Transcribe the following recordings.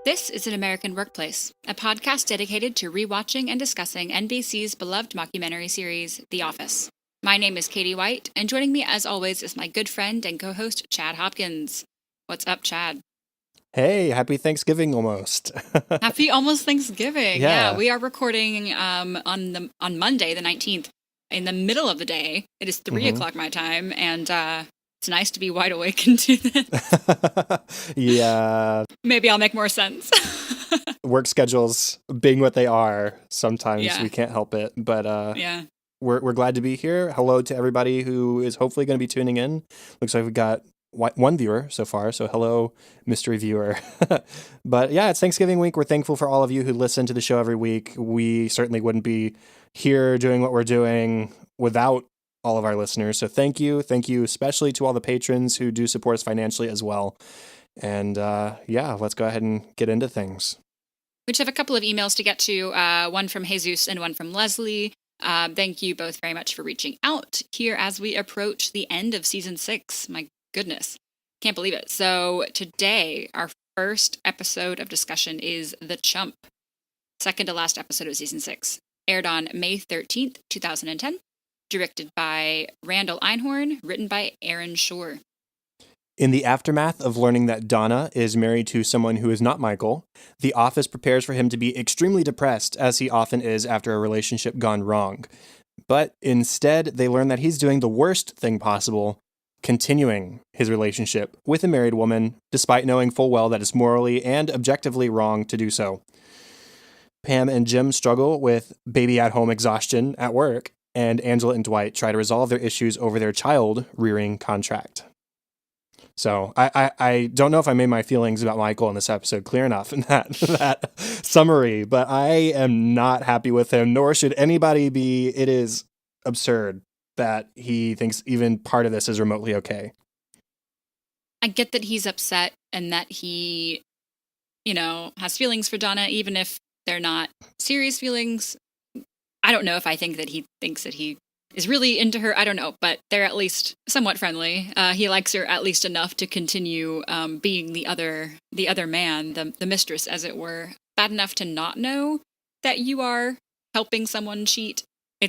This is An American Workplace, a podcast dedicated to rewatching and discussing NBC's beloved mockumentary series, The Office. My name is Katie White, and joining me as always is my good friend and co-host, Chad Hopkins. What's up, Chad? Hey, happy Thanksgiving almost. Happy almost Thanksgiving. Yeah. We are recording on Monday, the 19th, in the middle of the day. It is 3 o'clock my time, and it's nice to be wide awake and do this. Yeah. Maybe I'll make more sense. Work schedules being what they are, sometimes Yeah. we can't help it. But Yeah. we're glad to be here. Hello to everybody who is hopefully going to be tuning in. Looks like we've got one viewer so far, so hello, mystery viewer. But yeah, it's Thanksgiving week. We're thankful for all of you who listen to the show every week. We certainly wouldn't be here doing what we're doing without all of our listeners. So thank you. Thank you especially to all the patrons who do support us financially as well. And yeah, let's go ahead and get into things. We just have a couple of emails to get to, one from Jesus and one from Leslie. Thank you both very much for reaching out here as we approach the end of season 6. My goodness, can't believe it. So today, our first episode of discussion is The Chump, second to last episode of season 6. Aired on May 13th, 2010. Directed by Randall Einhorn, written by Aaron Shore. In the aftermath of learning that Donna is married to someone who is not Michael, the office prepares for him to be extremely depressed, as he often is after a relationship gone wrong. But instead, they learn that he's doing the worst thing possible, continuing his relationship with a married woman, despite knowing full well that it's morally and objectively wrong to do so. Pam and Jim struggle with baby-at-home exhaustion at work, and Angela and Dwight try to resolve their issues over their child-rearing contract. So I don't know if I made my feelings about Michael in this episode clear enough in that summary, but I am not happy with him, nor should anybody be. It is absurd that he thinks even part of this is remotely okay. I get that he's upset and that he, has feelings for Donna, even if they're not serious feelings. I don't know if I think that he thinks that he is really into her. I don't know, but they're at least somewhat friendly. He likes her at least enough to continue being the other man, the mistress, as it were. Bad enough to not know that you are helping someone cheat.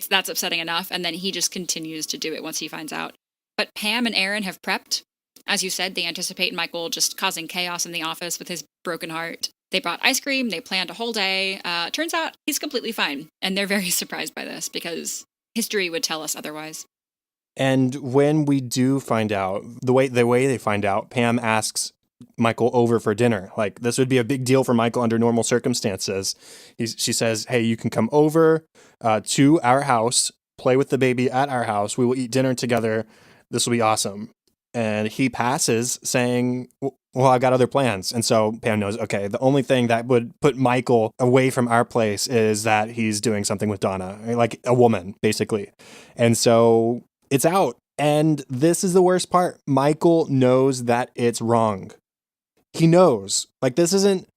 That's upsetting enough, and then he just continues to do it once he finds out. But Pam and Aaron have prepped. As you said, they anticipate Michael just causing chaos in the office with his broken heart. They brought ice cream. They planned a whole day. Turns out he's completely fine, and they're very surprised by this because history would tell us otherwise. And when we do find out, the way they find out, Pam asks Michael over for dinner. Like, this would be a big deal for Michael under normal circumstances. She says, hey, you can come over to our house, play with the baby at our house. We will eat dinner together. This will be awesome. And he passes saying, well, I've got other plans. And so Pam knows, okay, the only thing that would put Michael away from our place is that he's doing something with Donna, like a woman, basically. And so it's out. And this is the worst part. Michael knows that it's wrong. He knows. Like, this isn't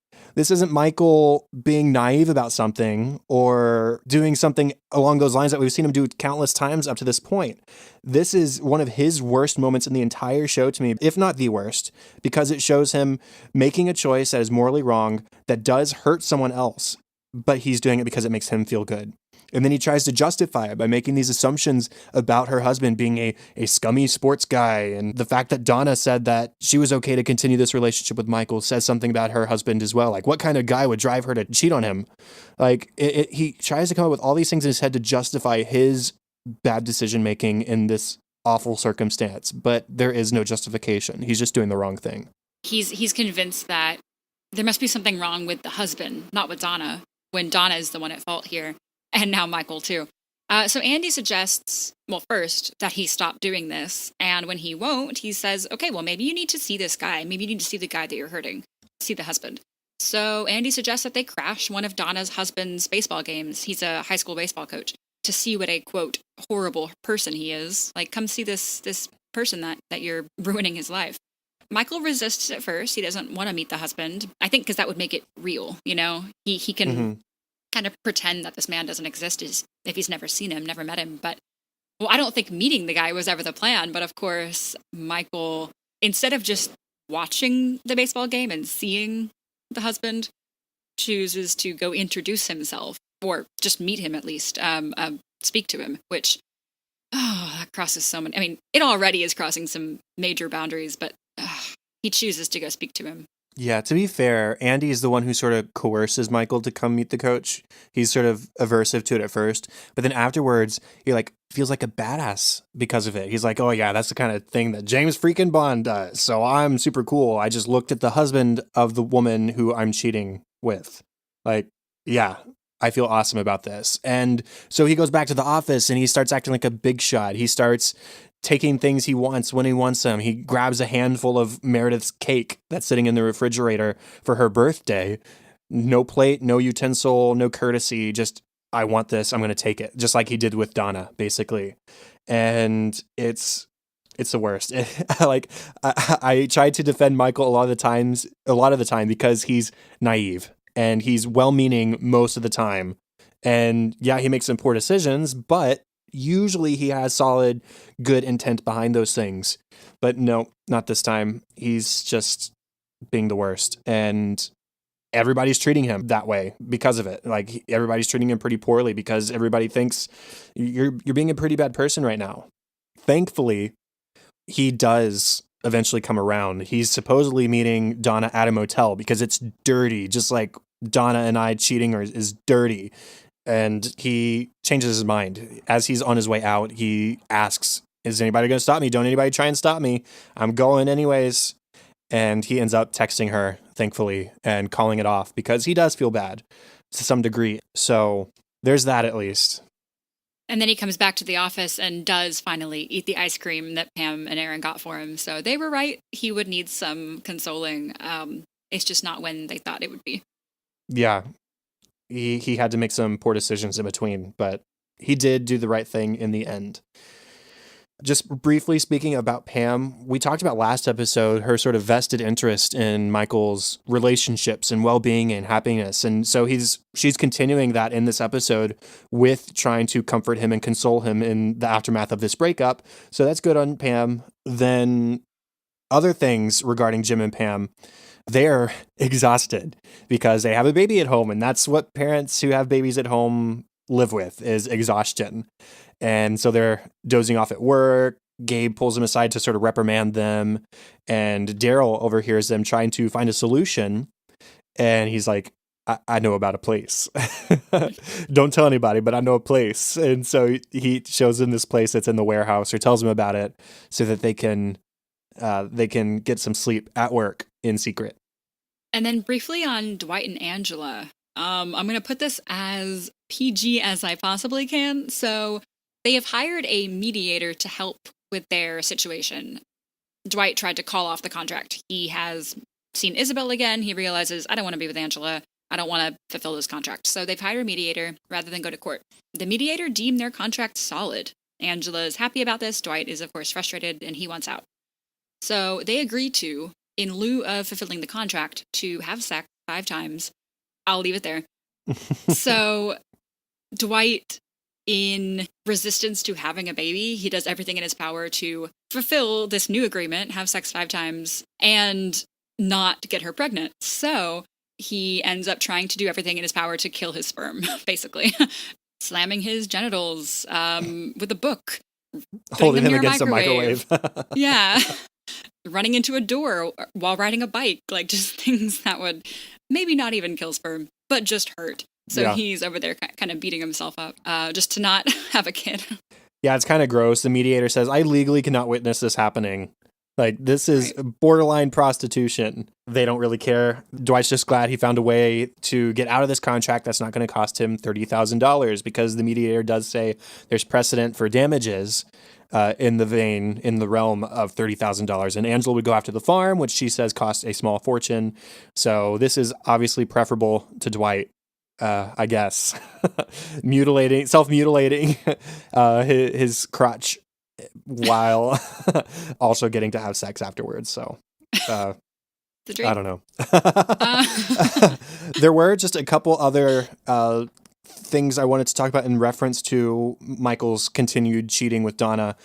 Michael being naive about something or doing something along those lines that we've seen him do countless times up to this point. This is one of his worst moments in the entire show to me, if not the worst, because it shows him making a choice that is morally wrong, that does hurt someone else, but he's doing it because it makes him feel good. And then he tries to justify it by making these assumptions about her husband being a scummy sports guy. And the fact that Donna said that she was okay to continue this relationship with Michael says something about her husband as well. Like, what kind of guy would drive her to cheat on him? Like, he tries to come up with all these things in his head to justify his bad decision-making in this awful circumstance. But there is no justification. He's just doing the wrong thing. He's convinced that there must be something wrong with the husband, not with Donna, when Donna is the one at fault here. And now Michael, too. So Andy suggests, well, first, that he stop doing this. And when he won't, he says, okay, well, maybe you need to see this guy. Maybe you need to see the guy that you're hurting. See the husband. So Andy suggests that they crash one of Donna's husband's baseball games. He's a high school baseball coach. To see what a, quote, horrible person he is. Like, come see this person that you're ruining his life. Michael resists at first. He doesn't want to meet the husband. I think because that would make it real, He can kind of pretend that this man doesn't exist if he's never seen him, never met him. But, well, I don't think meeting the guy was ever the plan. But, of course, Michael, instead of just watching the baseball game and seeing the husband, chooses to go introduce himself, or just meet him at least, speak to him, which, that crosses so many. I mean, it already is crossing some major boundaries, but he chooses to go speak to him. Yeah, to be fair, Andy is the one who sort of coerces Michael to come meet the coach. He's sort of aversive to it at first, but then afterwards, he like feels like a badass because of it. He's like, "Oh yeah, that's the kind of thing that James freaking Bond does. So I'm super cool. I just looked at the husband of the woman who I'm cheating with." Like, yeah, I feel awesome about this. And so he goes back to the office and he starts acting like a big shot. He starts taking things he wants when he wants them. He grabs a handful of Meredith's cake that's sitting in the refrigerator for her birthday. No plate, no utensil, no courtesy. Just, I want this. I'm going to take it. Just like he did with Donna, basically. And it's the worst. Like I tried to defend Michael a lot of the time because he's naive and he's well-meaning most of the time. And yeah, he makes some poor decisions, but usually he has solid, good intent behind those things. But no, not this time. He's just being the worst. And everybody's treating him that way because of it. Like everybody's treating him pretty poorly because everybody thinks you're being a pretty bad person right now. Thankfully, he does eventually come around. He's supposedly meeting Donna at a motel because it's dirty, just like Donna and I cheating is dirty. And he changes his mind. As he's on his way out, he asks, "Is anybody going to stop me? Don't anybody try and stop me. I'm going anyways." And he ends up texting her, thankfully, and calling it off because he does feel bad to some degree. So there's that at least. And then he comes back to the office and does finally eat the ice cream that Pam and Aaron got for him. So they were right. He would need some consoling. It's just not when they thought it would be. Yeah. He had to make some poor decisions in between, but he did do the right thing in the end. Just briefly speaking about Pam, we talked about last episode her sort of vested interest in Michael's relationships and well-being and happiness. And so she's continuing that in this episode with trying to comfort him and console him in the aftermath of this breakup. So that's good on Pam. Then other things regarding Jim and Pam, they're exhausted because they have a baby at home, and that's what parents who have babies at home live with, is exhaustion. And so they're dozing off at work. Gabe pulls them aside to sort of reprimand them, and Daryl overhears them trying to find a solution, and he's like, I know about a place. Don't tell anybody, but I know a place. And so he shows them this place that's in the warehouse, or tells them about it so that they can get some sleep at work in secret. And then briefly on Dwight and Angela, I'm going to put this as PG as I possibly can. So they have hired a mediator to help with their situation. Dwight tried to call off the contract. He has seen Isabel again. He realizes, I don't want to be with Angela. I don't want to fulfill this contract. So they've hired a mediator rather than go to court. The mediator deemed their contract solid. Angela is happy about this. Dwight is, of course, frustrated, and he wants out. So they agree to, in lieu of fulfilling the contract, to have sex 5 times. I'll leave it there. So Dwight, in resistance to having a baby, he does everything in his power to fulfill this new agreement, have sex 5 times, and not get her pregnant. So he ends up trying to do everything in his power to kill his sperm, basically. Slamming his genitals with a book. Holding them against a microwave. Yeah. Running into a door while riding a bike. Like, just things that would maybe not even kill sperm, but just hurt. So yeah. He's over there kind of beating himself up just to not have a kid. Yeah, it's kind of gross. The mediator says, I legally cannot witness this happening. Like, this is borderline prostitution. They don't really care. Dwight's just glad he found a way to get out of this contract that's not going to cost him $30,000, because the mediator does say there's precedent for damages in the realm of $30,000. And Angela would go after the farm, which she says costs a small fortune. So this is obviously preferable to Dwight, I guess. Self-mutilating his crotch while also getting to have sex afterwards. So I don't know. There were just a couple other things I wanted to talk about in reference to Michael's continued cheating with Donna.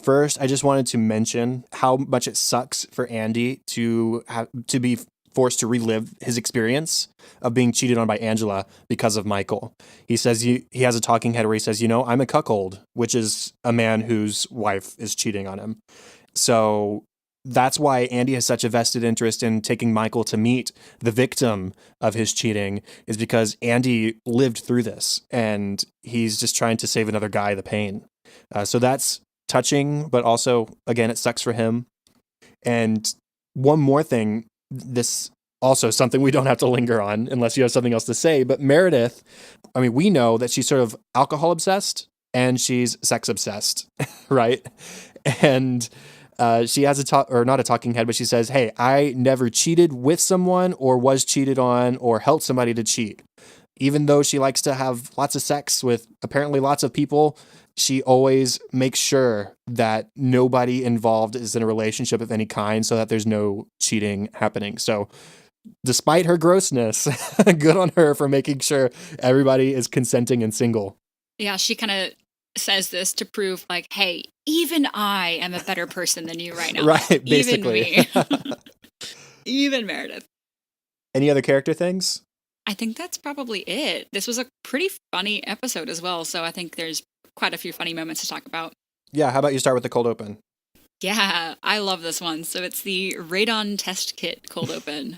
First, I just wanted to mention how much it sucks for Andy to forced to relive his experience of being cheated on by Angela because of Michael. He says he has a talking head where he says, I'm a cuckold, which is a man whose wife is cheating on him. So that's why Andy has such a vested interest in taking Michael to meet the victim of his cheating, is because Andy lived through this and he's just trying to save another guy the pain. So that's touching, but also, again, it sucks for him. And one more thing, this also something we don't have to linger on unless you have something else to say, but Meredith, we know that she's sort of alcohol obsessed and she's sex obsessed, right? And she has not a talking head, but she says, hey, I never cheated with someone or was cheated on or helped somebody to cheat. Even though she likes to have lots of sex with apparently lots of people, she always makes sure that nobody involved is in a relationship of any kind so that there's no cheating happening. So despite her grossness, good on her for making sure everybody is consenting and single. Yeah, she kind of says this to prove, like, hey, even I am a better person than you right now. Right, basically. Even me. Even Meredith. Any other character things? I think that's probably it. This was a pretty funny episode as well, so I think there's quite a few funny moments to talk about. Yeah, how about you start with the cold open? Yeah, I love this one. So it's the radon test kit cold open.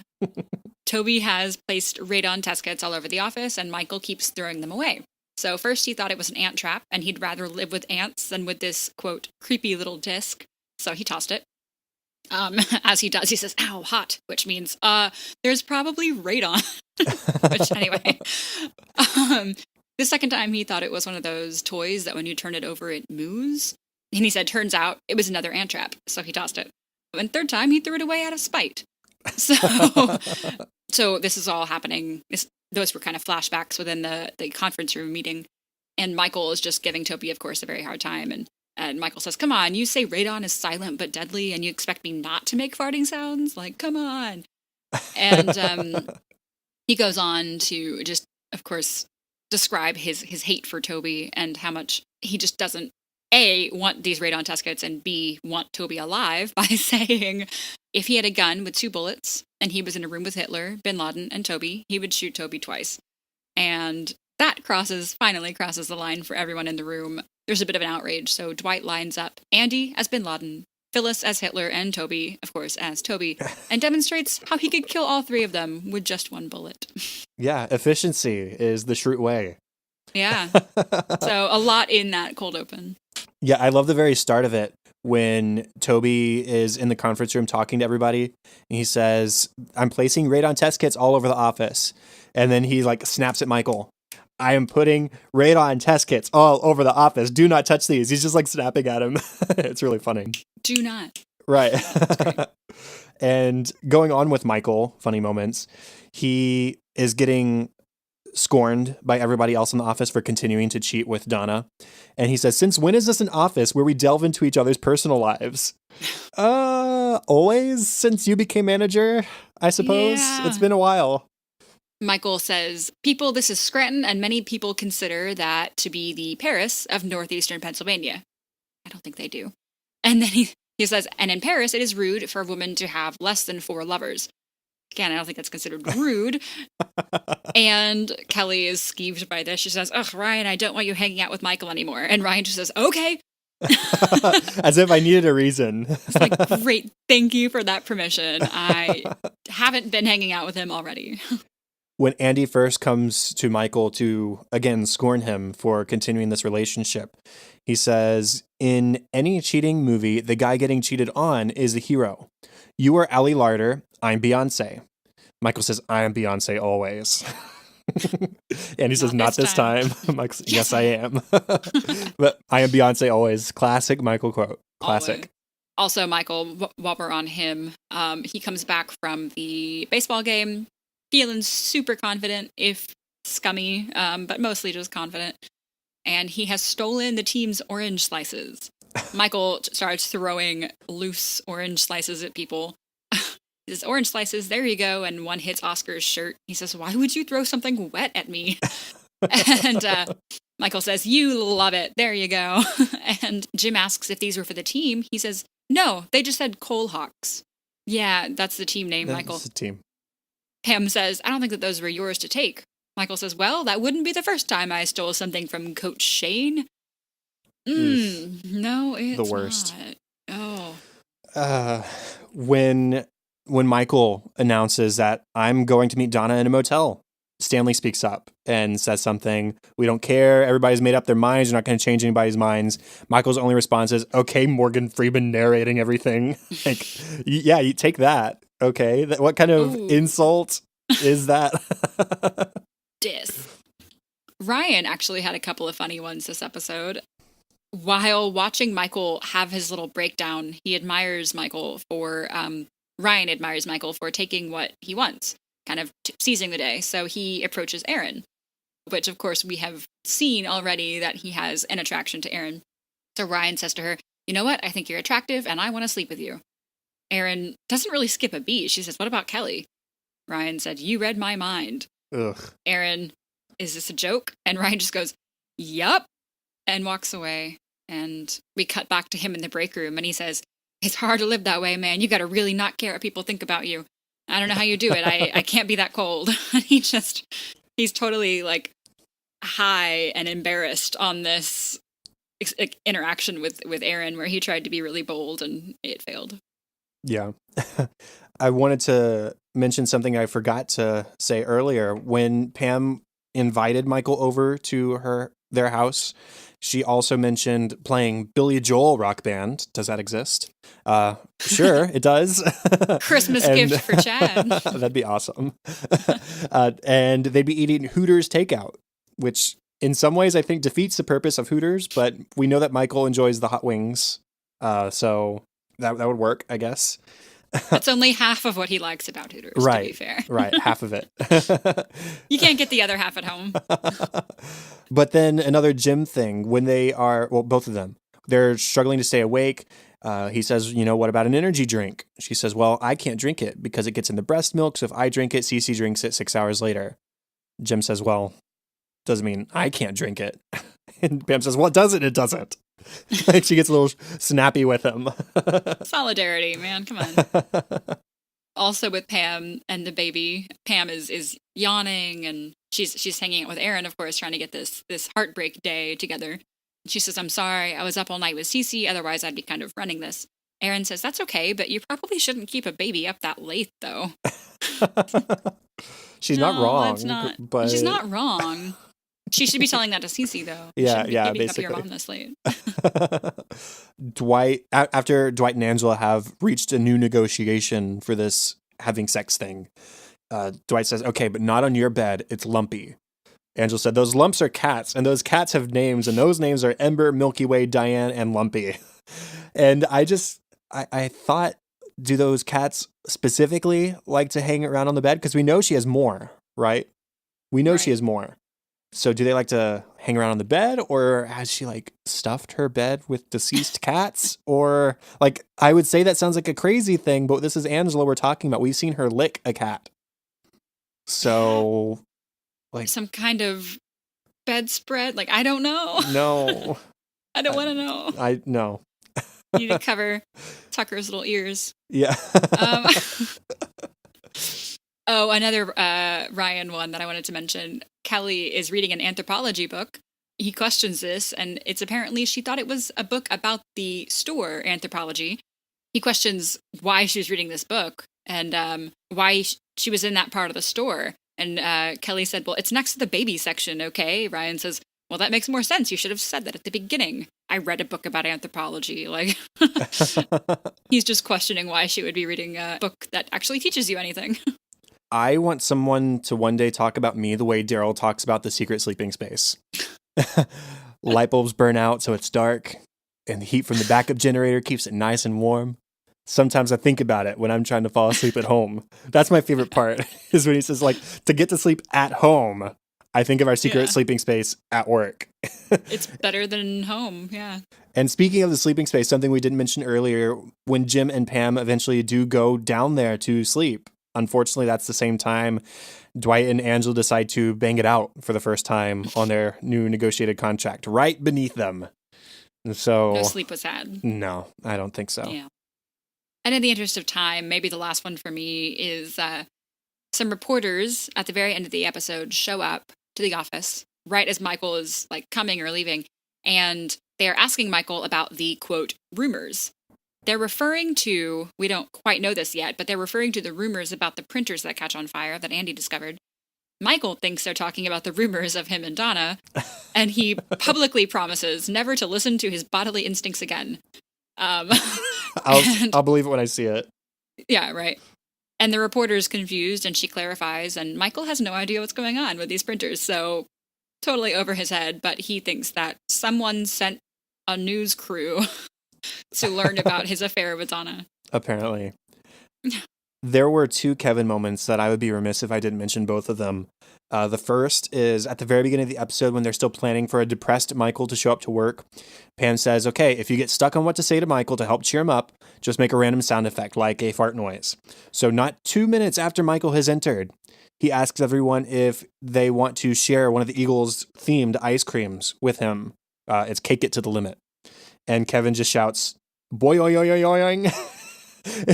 Toby has placed radon test kits all over the office, and Michael keeps throwing them away. So first he thought it was an ant trap, and he'd rather live with ants than with this, quote, creepy little disc. So he tossed it. As he does, he says, ow, hot, which means, there's probably radon. Which, anyway. The second time he thought it was one of those toys that when you turn it over, it moves. And he said, turns out it was another ant trap. So he tossed it. And third time, he threw it away out of spite. So this is all happening. Those were kind of flashbacks within the conference room meeting. And Michael is just giving Toby, of course, a very hard time. And Michael says, come on, you say radon is silent but deadly, and you expect me not to make farting sounds? Like, come on. And he goes on to just, of course, describe his hate for Toby and how much he just doesn't, A, want these radon test kits, and B, want Toby alive by saying if he had a gun with 2 bullets and he was in a room with Hitler, Bin Laden, and Toby, he would shoot Toby twice. And that finally crosses the line for everyone in the room. There's a bit of an outrage, so Dwight lines up Andy as Bin Laden, Phyllis as Hitler, and Toby, of course, as Toby, and demonstrates how he could kill all 3 of them with just 1 bullet. Yeah, efficiency is the Schrute way. Yeah. So a lot in that cold open. Yeah, I love the very start of it when Toby is in the conference room talking to everybody. And he says, I'm placing radon test kits all over the office. And then he snaps at Michael. I am putting radon test kits all over the office. Do not touch these. He's just snapping at him. It's really funny. Do not. Right. And going on with Michael, funny moments, he is getting scorned by everybody else in the office for continuing to cheat with Donna. And he says, since when is this an office where we delve into each other's personal lives? Always since you became manager, I suppose. Yeah. It's been a while. Michael says, people, this is Scranton, and many people consider that to be the Paris of northeastern Pennsylvania. I don't think they do. And then he says, and in Paris, it is rude for a woman to have less than 4 lovers. Again, I don't think that's considered rude. And Kelly is skeeved by this. She says, ugh, Ryan, I don't want you hanging out with Michael anymore. And Ryan just says, okay. As if I needed a reason. It's like, great, thank you for that permission. I haven't been hanging out with him already. When Andy first comes to Michael to, again, scorn him for continuing this relationship, he says, in any cheating movie, the guy getting cheated on is the hero. You are Ally Larder. I'm Beyonce. Michael says, I am Beyonce always. And he says, not this time. Michael says, yes, I am. But I am Beyonce always. Classic Michael quote. Classic. Always. Also, Michael, while we're on him, he comes back from the baseball game feeling super confident, if scummy, but mostly just confident. And he has stolen the team's orange slices. Michael starts throwing loose orange slices at people. He says, orange slices, there you go. And one hits Oscar's shirt. He says, why would you throw something wet at me? And Michael says, you love it. There you go. And Jim asks if these were for the team. He says, no, they just said Coal Hawks. Yeah, that's the team name, Michael. That's the team. Pam says, I don't think that those were yours to take. Michael says, well, that wouldn't be the first time I stole something from Coach Shane. No, it's the worst. not. Oh. When Michael announces that I'm going to meet Donna in a motel, Stanley speaks up and says something. We don't care. Everybody's made up their minds. You're not going to change anybody's minds. Michael's only response is, okay, Morgan Freeman narrating everything. Like, yeah, you take that. Okay. What kind of insult is that? Ryan actually had a couple of funny ones this episode. While watching Michael have his little breakdown, Ryan admires Michael for taking what he wants, kind of seizing the day. So he approaches Erin, which of course we have seen already that he has an attraction to Erin. So Ryan says to her, you know what? I think you're attractive and I want to sleep with you. Erin doesn't really skip a beat. She says, what about Kelly? Ryan said, you read my mind. Ugh. Erin, is this a joke? And Ryan just goes, yup, and walks away. And we cut back to him in the break room, and he says, it's hard to live that way, man. You got to really not care what people think about you. I don't know how you do it. I can't be that cold. He's totally like high and embarrassed on this interaction with Erin, where he tried to be really bold and it failed. Yeah. I wanted to mention something I forgot to say earlier. When Pam invited Michael over to their house, she also mentioned playing Billy Joel rock band. Does that exist? Sure, it does. Christmas gift for Chad. That'd be awesome. And they'd be eating Hooters takeout, which in some ways I think defeats the purpose of Hooters, but we know that Michael enjoys the hot wings. So that would work, I guess. That's only half of what he likes about Hooters, right, to be fair. Right, half of it. You can't get the other half at home. But then another Jim thing, when they are, well, both of them, they're struggling to stay awake. He says, what about an energy drink? She says, well, I can't drink it because it gets in the breast milk. So if I drink it, Cece drinks it 6 hours later. Jim says, well, doesn't mean I can't drink it. And Pam says, well, it doesn't. It doesn't. Like she gets a little snappy with him. Solidarity, man. Come on. Also with Pam and the baby, Pam is yawning and she's hanging out with Erin, of course, trying to get this heartbreak day together. She says, I'm sorry, I was up all night with Cece, otherwise I'd be kind of running this. Erin says, that's okay, but you probably shouldn't keep a baby up that late, though. She's not wrong. But... She's not wrong. She should be telling that to Cece, though. Yeah, keeping basically. up your mom this late. After Dwight and Angela have reached a new negotiation for this having sex thing, Dwight says, okay, but not on your bed. It's lumpy. Angela said, those lumps are cats, and those cats have names, and those names are Ember, Milky Way, Diane, and Lumpy. And I thought, do those cats specifically like to hang around on the bed? Because we know she has more, right? We know she has more. So do they like to hang around on the bed, or has she like stuffed her bed with deceased cats? Or like, I would say that sounds like a crazy thing, but this is Angela we're talking about. We've seen her lick a cat. So like some kind of bedspread. Like, I don't know. No. I don't want to know. No. You need to cover Tucker's little ears. Yeah. Oh, another Ryan one that I wanted to mention. Kelly is reading an anthropology book. He questions this, and it's apparently she thought it was a book about the store Anthropology. He questions why she was reading this book and why she was in that part of the store. And Kelly said, well, it's next to the baby section, okay? Ryan says, well, that makes more sense. You should have said that at the beginning. I read a book about anthropology. Like, he's just questioning why she would be reading a book that actually teaches you anything. I want someone to one day talk about me the way Daryl talks about the secret sleeping space. Light bulbs burn out so it's dark, and the heat from the backup generator keeps it nice and warm. Sometimes I think about it when I'm trying to fall asleep at home. That's my favorite part, is when he says, like, to get to sleep at home, I think of our secret sleeping space at work. It's better than home, yeah. And speaking of the sleeping space, something we didn't mention earlier, when Jim and Pam eventually do go down there to sleep, unfortunately, that's the same time Dwight and Angela decide to bang it out for the first time on their new negotiated contract, right beneath them. So no sleep was had. No, I don't think so. Yeah. And in the interest of time, maybe the last one for me is Some reporters at the very end of the episode show up to the office right as Michael is like coming or leaving, and they are asking Michael about the, quote, rumors. They're referring to, we don't quite know this yet, but they're referring to the rumors about the printers that catch on fire that Andy discovered. Michael thinks they're talking about the rumors of him and Donna, and he publicly promises never to listen to his bodily instincts again. I'll believe it when I see it. Yeah, right. And the reporter's confused, and she clarifies, and Michael has no idea what's going on with these printers, so totally over his head, but he thinks that someone sent a news crew to learn about his affair with Donna. Apparently. There were 2 Kevin moments that I would be remiss if I didn't mention both of them. The first is at the very beginning of the episode when they're still planning for a depressed Michael to show up to work. Pam says, okay, if you get stuck on what to say to Michael to help cheer him up, just make a random sound effect like a fart noise. So not 2 minutes after Michael has entered, he asks everyone if they want to share one of the Eagles themed ice creams with him. It's Cake It to the Limit. And Kevin just shouts, boy, oy, oy, oy, oy.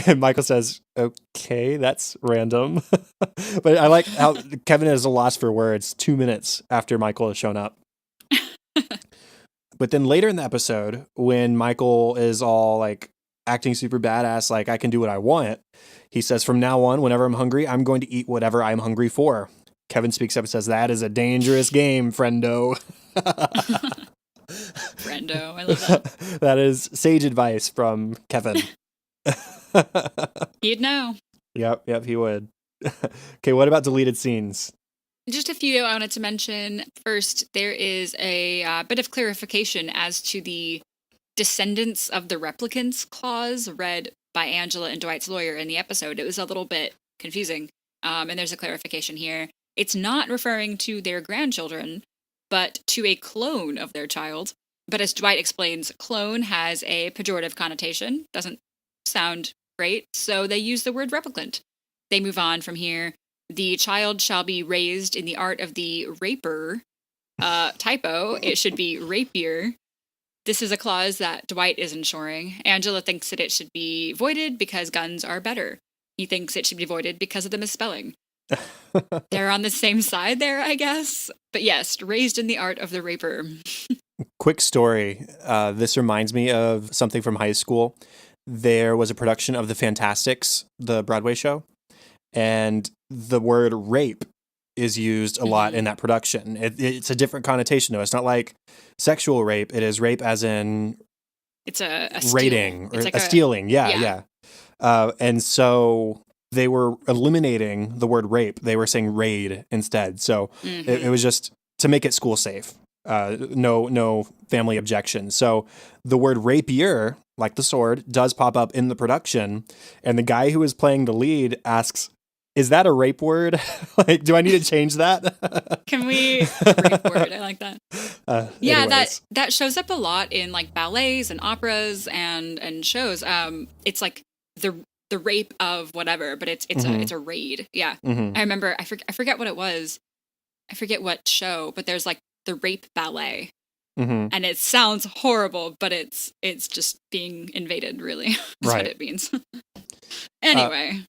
And Michael says, okay, that's random. But I like how Kevin is a loss for words 2 minutes after Michael has shown up. But then later in the episode, when Michael is all like acting super badass, like I can do what I want, he says, from now on, whenever I'm hungry, I'm going to eat whatever I'm hungry for. Kevin speaks up and says, that is a dangerous game, friendo. Friendo, I love that. That is sage advice from Kevin. He'd know. Yep, he would. Okay, what about deleted scenes? Just a few I wanted to mention. First, there is a bit of clarification as to the descendants of the replicants clause read by Angela and Dwight's lawyer in the episode. It was a little bit confusing, and there's a clarification here. It's not referring to their grandchildren, but to a clone of their child. But as Dwight explains, clone has a pejorative connotation. Doesn't sound great, so they use the word replicant. They move on from here. The child shall be raised in the art of the raper. Typo, it should be rapier. This is a clause that Dwight is ensuring. Angela thinks that it should be voided because guns are better. He thinks it should be voided because of the misspelling. They're on the same side there, I guess. But yes, raised in the art of the raper. Quick story. This reminds me of something from high school. There was a production of The Fantastics, the Broadway show, and the word rape is used a lot in that production. It's a different connotation, though. It's not like sexual rape. It is rape as in it's a raiding or it's like a stealing. Yeah. And so they were eliminating the word rape. They were saying raid instead. So it was just to make it school safe. No family objection. So the word rapier, like the sword, does pop up in the production. And the guy who is playing the lead asks, is that a rape word? Like, do I need to change that? Can we rape word? I like that. Yeah, anyways. that shows up a lot in like ballets and operas and shows. It's like the rape of whatever, but it's a raid. Yeah. I remember I forget what it was. I forget what show, but there's like the rape ballet. And it sounds horrible, but it's just being invaded, really. That's what it means. Anyway.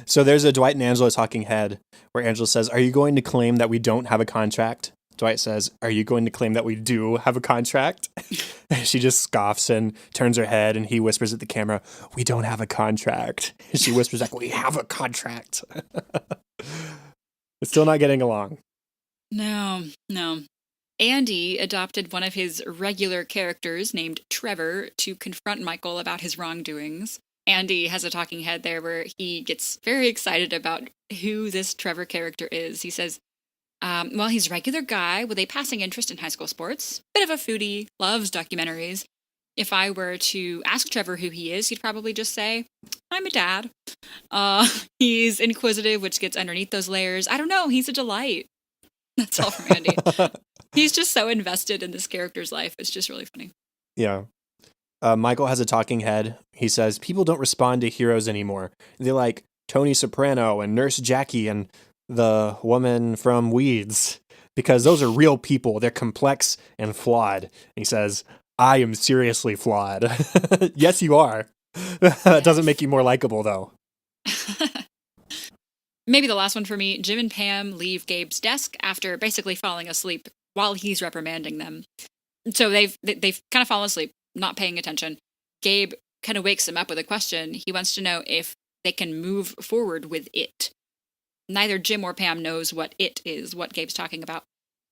So there's a Dwight and Angela talking head where Angela says, are you going to claim that we don't have a contract? Dwight says, are you going to claim that we do have a contract? She just scoffs and turns her head, and he whispers at the camera, we don't have a contract. She whispers back, we have a contract. It's still not getting along. No. Andy adopted one of his regular characters named Trevor to confront Michael about his wrongdoings. Andy has a talking head there where he gets very excited about who this Trevor character is. He says, well, he's a regular guy with a passing interest in high school sports, bit of a foodie, loves documentaries. If I were to ask Trevor who he is, he'd probably just say, I'm a dad. He's inquisitive, which gets underneath those layers. I don't know, he's a delight. That's all from Andy. He's just so invested in this character's life. It's just really funny. Yeah. Michael has a talking head. He says, people don't respond to heroes anymore. They like Tony Soprano and Nurse Jackie and the woman from Weeds because those are real people. They're complex and flawed. He says, I am seriously flawed. Yes, you are. That doesn't make you more likable, though. maybe the last one for me, Jim and Pam leave Gabe's desk after basically falling asleep while he's reprimanding them. So they've kind of fallen asleep, not paying attention. Gabe kind of wakes him up with a question. He wants to know if they can move forward with it. Neither Jim or Pam knows what it is, what Gabe's talking about.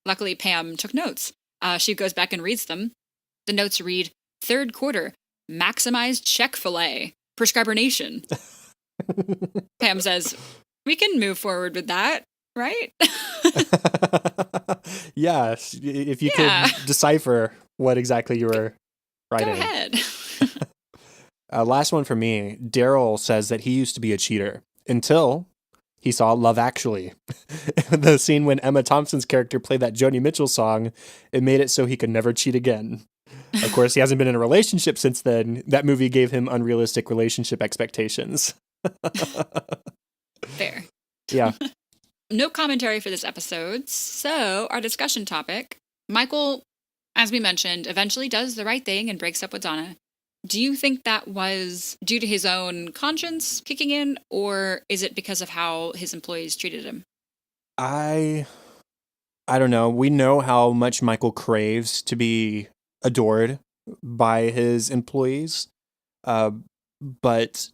Luckily, Pam took notes. She goes back and reads them. The notes read, "Third quarter, maximized check fillet, prescriber nation." Pam says, "We can move forward with that, right?" Yeah, if you could decipher what exactly you were writing. Go ahead. Last one for me. Daryl says that he used to be a cheater until he saw Love Actually. The scene when Emma Thompson's character played that Joni Mitchell song, it made it so he could never cheat again. Of course, he hasn't been in a relationship since then. That movie gave him unrealistic relationship expectations. Fair. Yeah. No commentary for this episode. So, our discussion topic, Michael, as we mentioned, eventually does the right thing and breaks up with Donna. Do you think that was due to his own conscience kicking in, or is it because of how his employees treated him? I don't know. We know how much Michael craves to be adored by his employees. But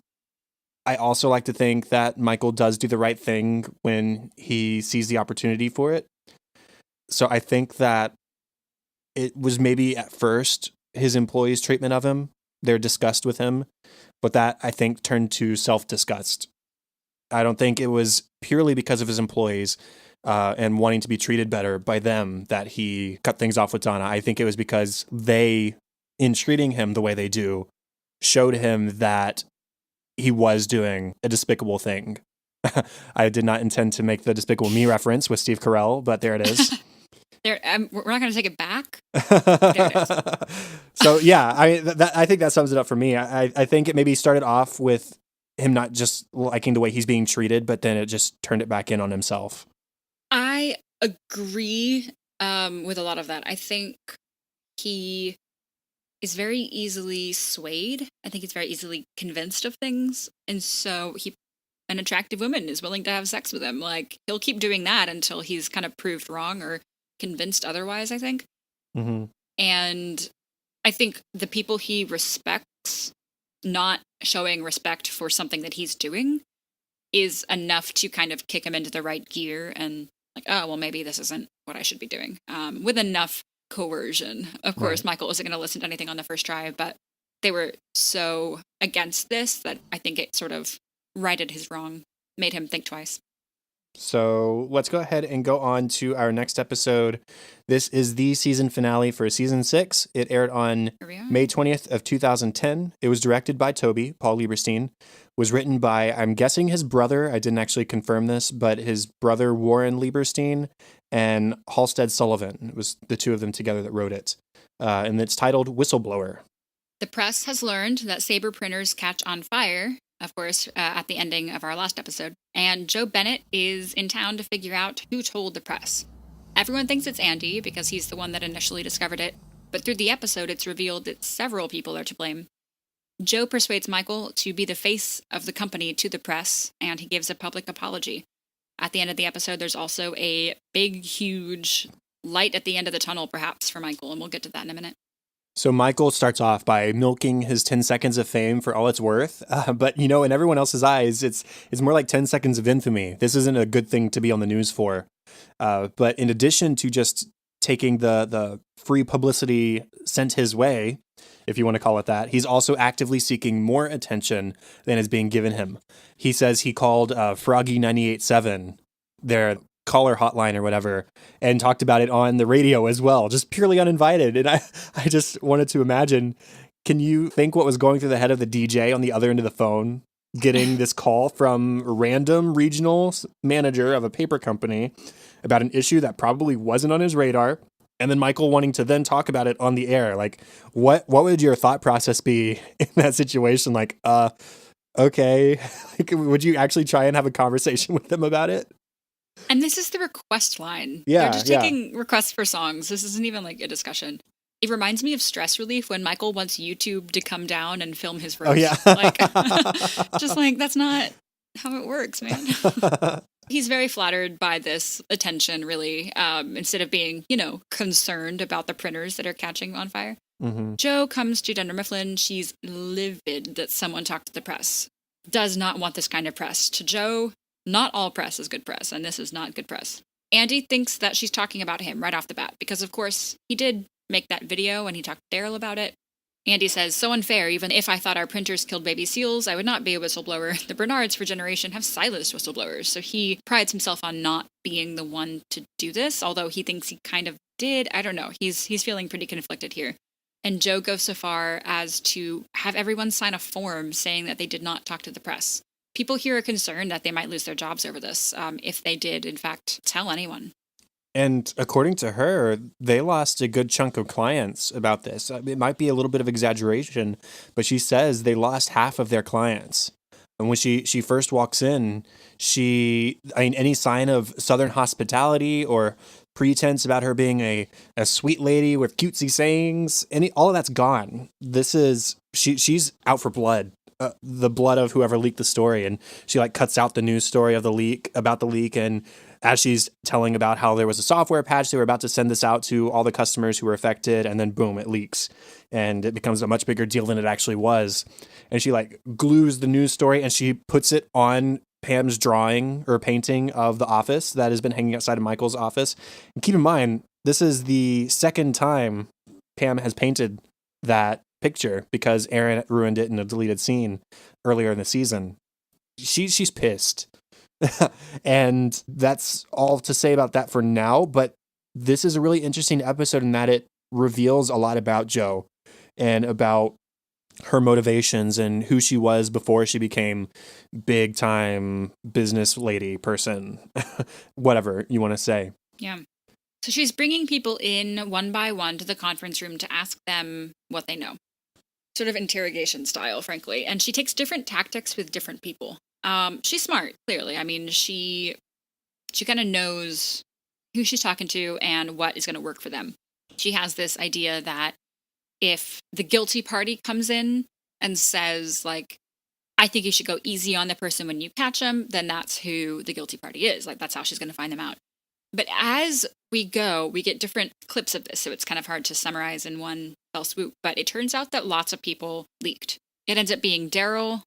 I also like to think that Michael does do the right thing when he sees the opportunity for it. So I think that it was maybe at first his employees' treatment of him, their disgust with him, but that I think turned to self-disgust. I don't think it was purely because of his employees and wanting to be treated better by them that he cut things off with Donna. I think it was because they, in treating him the way they do, showed him that he was doing a despicable thing. I did not intend to make the Despicable Me reference with Steve Carell, but there it is. We're not going to take it back. There it is. So yeah, I think that sums it up for me. I think it maybe started off with him not just liking the way he's being treated, but then it just turned it back in on himself. I agree with a lot of that. I think he is very easily swayed. I think he's very easily convinced of things. And so an attractive woman is willing to have sex with him. Like, he'll keep doing that until he's kind of proved wrong or convinced otherwise, I think. Mm-hmm. And I think the people he respects not showing respect for something that he's doing is enough to kind of kick him into the right gear and like, oh, well, maybe this isn't what I should be doing. With enough coercion. Of course, right. Michael isn't going to listen to anything on the first try, but they were so against this that I think it sort of righted his wrong, made him think twice. So let's go ahead and go on to our next episode. This is the season finale for season 6. It aired on May 20th of 2010. It was directed by Toby, Paul Lieberstein. Was written by, I'm guessing his brother. I didn't actually confirm this, but his brother Warren Lieberstein and Halstead Sullivan. It was the two of them together that wrote it. And it's titled Whistleblower. The press has learned that Sabre printers catch on fire, of course, at the ending of our last episode. And Joe Bennett is in town to figure out who told the press. Everyone thinks it's Andy because he's the one that initially discovered it. But through the episode, it's revealed that several people are to blame. Joe persuades Michael to be the face of the company to the press, and he gives a public apology. At the end of the episode, there's also a big, huge light at the end of the tunnel, perhaps, for Michael, and we'll get to that in a minute. So Michael starts off by milking his 10 seconds of fame for all it's worth. But, you know, in everyone else's eyes, it's more like 10 seconds of infamy. This isn't a good thing to be on the news for. But in addition to just taking the free publicity sent his way, if you want to call it that, he's also actively seeking more attention than is being given him. He says he called Froggy 98.7, their caller hotline or whatever, and talked about it on the radio as well, just purely uninvited. And I just wanted to imagine, can you think what was going through the head of the DJ on the other end of the phone, getting this call from a random regional manager of a paper company about an issue that probably wasn't on his radar, and then Michael wanting to then talk about it on the air? Like, what would your thought process be in that situation? Like, okay, like, would you actually try and have a conversation with them about it? And this is the request line. Yeah, they're just taking requests for songs. This isn't even like a discussion. It reminds me of Stress Relief when Michael wants YouTube to come down and film his roast. Oh, yeah. Like, just like, that's not how it works, man. He's very flattered by this attention, really, instead of being, concerned about the printers that are catching on fire. Mm-hmm. Jo comes to Dunder Mifflin. She's livid that someone talked to the press. Does not want this kind of press. To Jo, not all press is good press, and this is not good press. Andy thinks that she's talking about him right off the bat, because, of course, he did make that video and he talked to Daryl about it. Andy says, so unfair, even if I thought our printers killed baby seals, I would not be a whistleblower. The Bernards for generation have silenced whistleblowers, so he prides himself on not being the one to do this, although he thinks he kind of did. I don't know. He's feeling pretty conflicted here. And Jo goes so far as to have everyone sign a form saying that they did not talk to the press. People here are concerned that they might lose their jobs over this, if they did, in fact, tell anyone. And according to her, they lost a good chunk of clients about this. It might be a little bit of exaggeration, but she says they lost half of their clients. And when she first walks in, any sign of Southern hospitality or pretense about her being a sweet lady with cutesy sayings, all of that's gone. She's out for blood. The blood of whoever leaked the story, and she cuts out the news story of the leak, and as she's telling about how there was a software patch, they were about to send this out to all the customers who were affected, and then boom, it leaks, and it becomes a much bigger deal than it actually was. And she glues the news story and she puts it on Pam's drawing or painting of the office that has been hanging outside of Michael's office. And keep in mind, this is the second time Pam has painted that picture because Aaron ruined it in a deleted scene earlier in the season. She's pissed. And that's all to say about that for now. But this is a really interesting episode in that it reveals a lot about Jo and about her motivations and who she was before she became big time business lady person, whatever you want to say. Yeah. So she's bringing people in one by one to the conference room to ask them what they know. Sort of interrogation style, frankly. And she takes different tactics with different people. She's smart, clearly. I mean, she kind of knows who she's talking to and what is going to work for them. She has this idea that if the guilty party comes in and says, I think you should go easy on the person when you catch them, then that's who the guilty party is. That's how she's going to find them out. But as we go, we get different clips of this, so it's kind of hard to summarize in one fell swoop. But it turns out that lots of people leaked. It ends up being Daryl.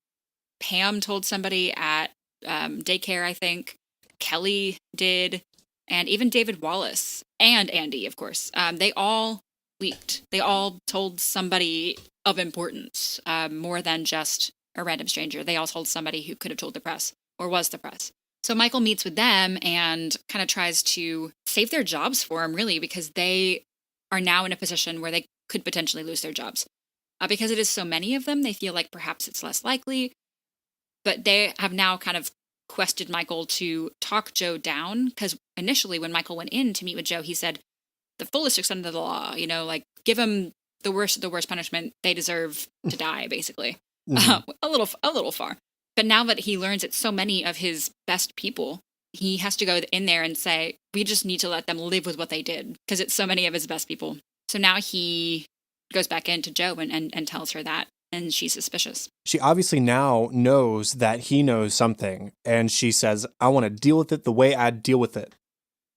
Pam told somebody at daycare, I think. Kelly did. And even David Wallace and Andy, of course. They all leaked. They all told somebody of importance, more than just a random stranger. They all told somebody who could have told the press or was the press. So Michael meets with them and kind of tries to save their jobs for them, really, because they are now in a position where they could potentially lose their jobs. Because it is so many of them, they feel like perhaps it's less likely. But they have now kind of quested Michael to talk Jo down, because initially when Michael went in to meet with Jo, he said, the fullest extent of the law, give them the worst of the worst punishment. They deserve to die, basically. Mm-hmm. A little far. But now that he learns it's so many of his best people, he has to go in there and say, we just need to let them live with what they did, because it's so many of his best people. So now he goes back into Jo and tells her that, and she's suspicious. She obviously now knows that he knows something, and she says, I want to deal with it the way I'd deal with it.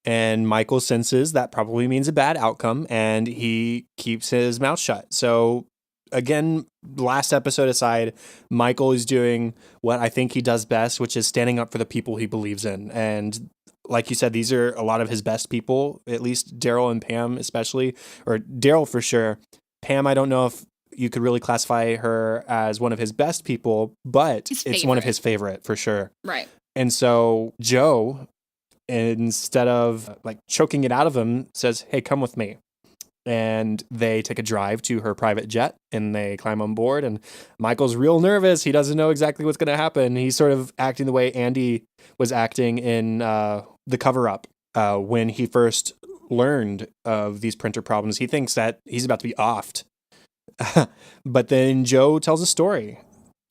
And Michael senses that probably means a bad outcome, and he keeps his mouth shut. So again, last episode aside, Michael is doing what I think he does best, which is standing up for the people he believes in. And like you said, these are a lot of his best people, at least Daryl and Pam especially, or Daryl for sure. Pam, I don't know if you could really classify her as one of his best people, but it's one of his favorite for sure. Right. And so Jo, instead of choking it out of him, says, hey, come with me. And they take a drive to her private jet and they climb on board. And Michael's real nervous. He doesn't know exactly what's going to happen. He's sort of acting the way Andy was acting in the cover-up when he first learned of these printer problems. He thinks that he's about to be offed. But then Jo tells a story.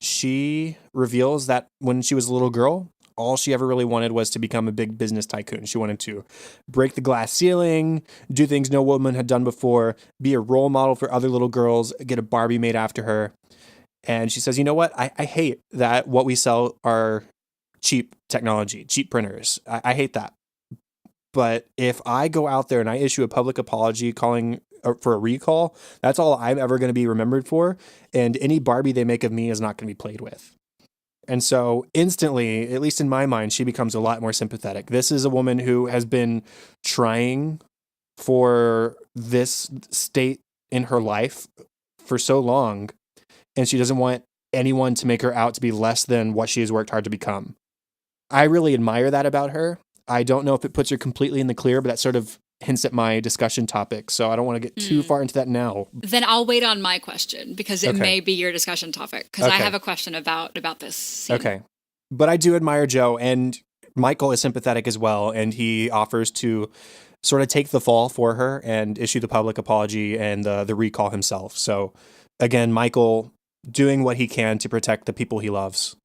She reveals that when she was a little girl, all she ever really wanted was to become a big business tycoon. She wanted to break the glass ceiling, do things no woman had done before, be a role model for other little girls, get a Barbie made after her. And she says, you know what? I hate that what we sell are cheap technology, cheap printers. I hate that. But if I go out there and I issue a public apology calling for a recall, that's all I'm ever going to be remembered for. And any Barbie they make of me is not going to be played with. And so instantly, at least in my mind, she becomes a lot more sympathetic. This is a woman who has been trying for this state in her life for so long, and she doesn't want anyone to make her out to be less than what she has worked hard to become. I really admire that about her. I don't know if it puts her completely in the clear, but that sort of hints at my discussion topic. So I don't want to get too far into that now. Then I'll wait on my question because it Okay. may be your discussion topic. Because I Okay. have a question about this scene. Okay. But I do admire Joe, and Michael is sympathetic as well. And he offers to sort of take the fall for her and issue the public apology and the recall himself. So again, Michael doing what he can to protect the people he loves.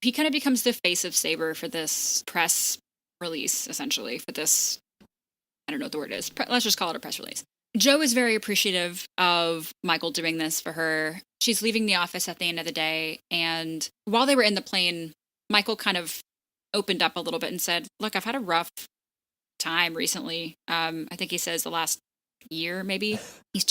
He kind of becomes the face of Saber for this press release, essentially, for this, I don't know what the word is. Let's just call it a press release. Joe is very appreciative of Michael doing this for her. She's leaving the office at the end of the day. And while they were in the plane, Michael kind of opened up a little bit and said, look, I've had a rough time recently. I think he says the last year, maybe. He's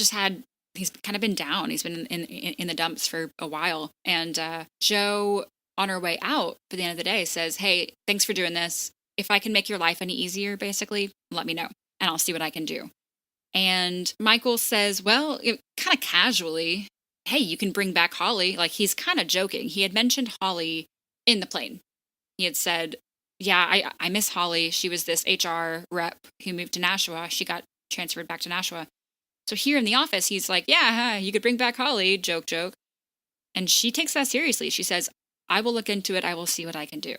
kind of been down. He's been in the dumps for a while. And Joe, on her way out for the end of the day, says, hey, thanks for doing this. If I can make your life any easier, basically, let me know and I'll see what I can do. And Michael says, well, kind of casually, hey, you can bring back Holly. Like, he's kind of joking. He had mentioned Holly in the plane. He had said, yeah, I miss Holly. She was this HR rep who moved to Nashua. She got transferred back to Nashua. So here in the office, he's like, yeah, you could bring back Holly. Joke. And she takes that seriously. She says, I will look into it. I will see what I can do.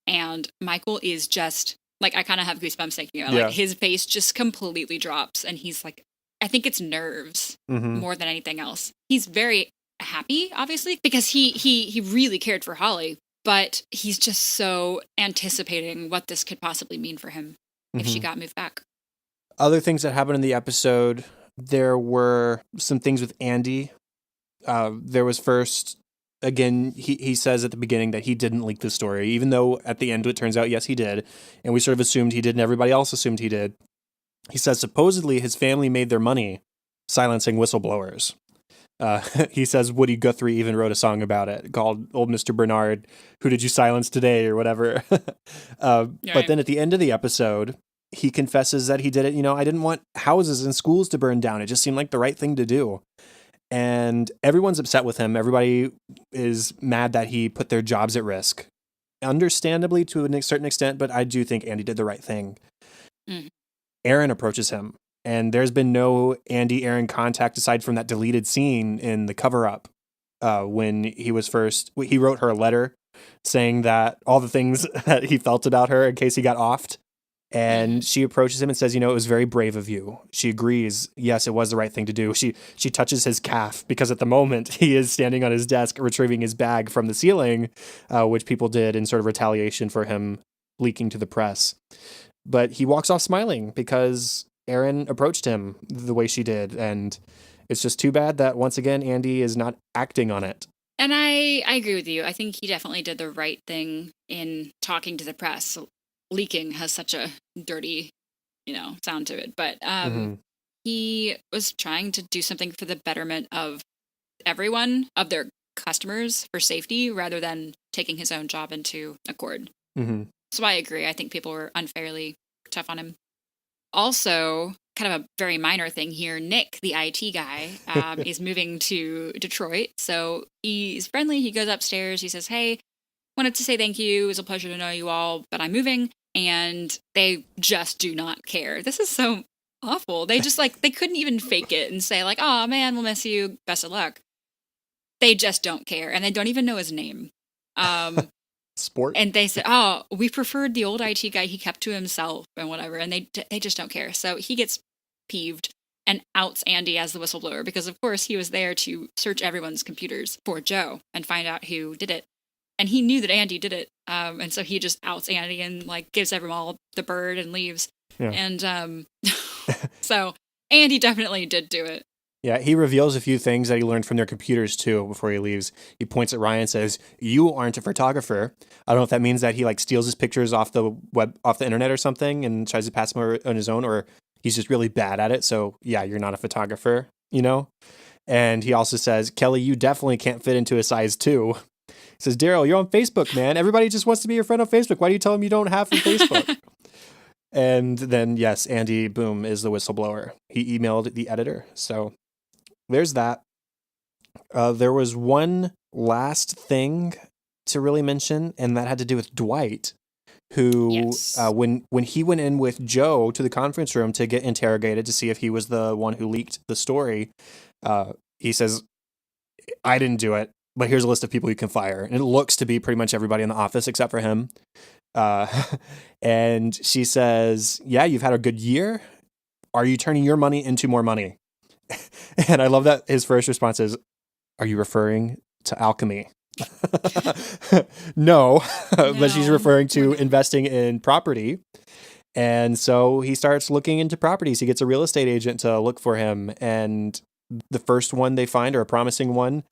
And Michael is just, like, I kind of have goosebumps thinking about it. Yeah. Like, his face just completely drops. And he's like, I think it's nerves more than anything else. He's very happy, obviously, because he really cared for Holly. But he's just so anticipating what this could possibly mean for him if she got moved back. Other things that happened in the episode, there were some things with Andy. There was first, again, he says at the beginning that he didn't leak the story, even though at the end it turns out, yes, he did. And we sort of assumed he did, and everybody else assumed he did. He says supposedly his family made their money silencing whistleblowers. He says Woody Guthrie even wrote a song about it called Old Mr. Bernard, Who Did You Silence Today, or whatever. But then at the end of the episode, he confesses that he did it. I didn't want houses and schools to burn down. It just seemed like the right thing to do. And everyone's upset with him. Everybody is mad that he put their jobs at risk. Understandably, to a certain extent, but I do think Andy did the right thing. Aaron approaches him, and there's been no Andy-Aaron contact aside from that deleted scene in the cover-up when he wrote her a letter saying that all the things that he felt about her in case he got offed. And she approaches him and says, it was very brave of you. She agrees, yes, it was the right thing to do. She touches his calf because at the moment he is standing on his desk retrieving his bag from the ceiling, which people did in sort of retaliation for him leaking to the press. But he walks off smiling because Aaron approached him the way she did. And it's just too bad that, once again, Andy is not acting on it. And I agree with you. I think he definitely did the right thing in talking to the press. Leaking has such a dirty, sound to it. But he was trying to do something for the betterment of everyone, of their customers, for safety, rather than taking his own job into a court. So I agree. I think people were unfairly tough on him. Also, kind of a very minor thing here, Nick, the IT guy, is moving to Detroit. So he's friendly. He goes upstairs. He says, hey, wanted to say thank you. It was a pleasure to know you all, but I'm moving. And they just do not care. This is so awful. They just they couldn't even fake it and say oh man, we'll miss you. Best of luck. They just don't care. And they don't even know his name. Sport. And they said, oh, we preferred the old IT guy. He kept to himself and whatever. And they just don't care. So he gets peeved and outs Andy as the whistleblower because, of course, he was there to search everyone's computers for Joe and find out who did it. And he knew that Andy did it. And so he just outs Andy and gives everyone all the bird and leaves. Yeah. And so Andy definitely did do it. Yeah, he reveals a few things that he learned from their computers too before he leaves. He points at Ryan and says, "You aren't a photographer." I don't know if that means that he like steals his pictures off the off the internet or something, and tries to pass them on his own, or he's just really bad at it. So yeah, you're not a photographer, you know. And he also says, "Kelly, you definitely can't fit into a size 2." He says, "Daryl, you're on Facebook, man. Everybody just wants to be your friend on Facebook. Why do you tell them you don't have from Facebook?" And then yes, Andy Boom is the whistleblower. He emailed the editor. So there's that. There was one last thing to really mention, and that had to do with Dwight, who, Yes. when he went in with Joe to the conference room to get interrogated to see if he was the one who leaked the story, he says, "I didn't do it, but here's a list of people you can fire." And it looks to be pretty much everybody in the office except for him. Uh, and she says, "Yeah, you've had a good year. Are you turning your money into more money?" And I love that his first response is, "Are you referring to alchemy?" No, but she's No, referring we're to not. investing in property. And so he starts looking into properties. He gets a real estate agent to look for him. And the first one they find, or a promising one,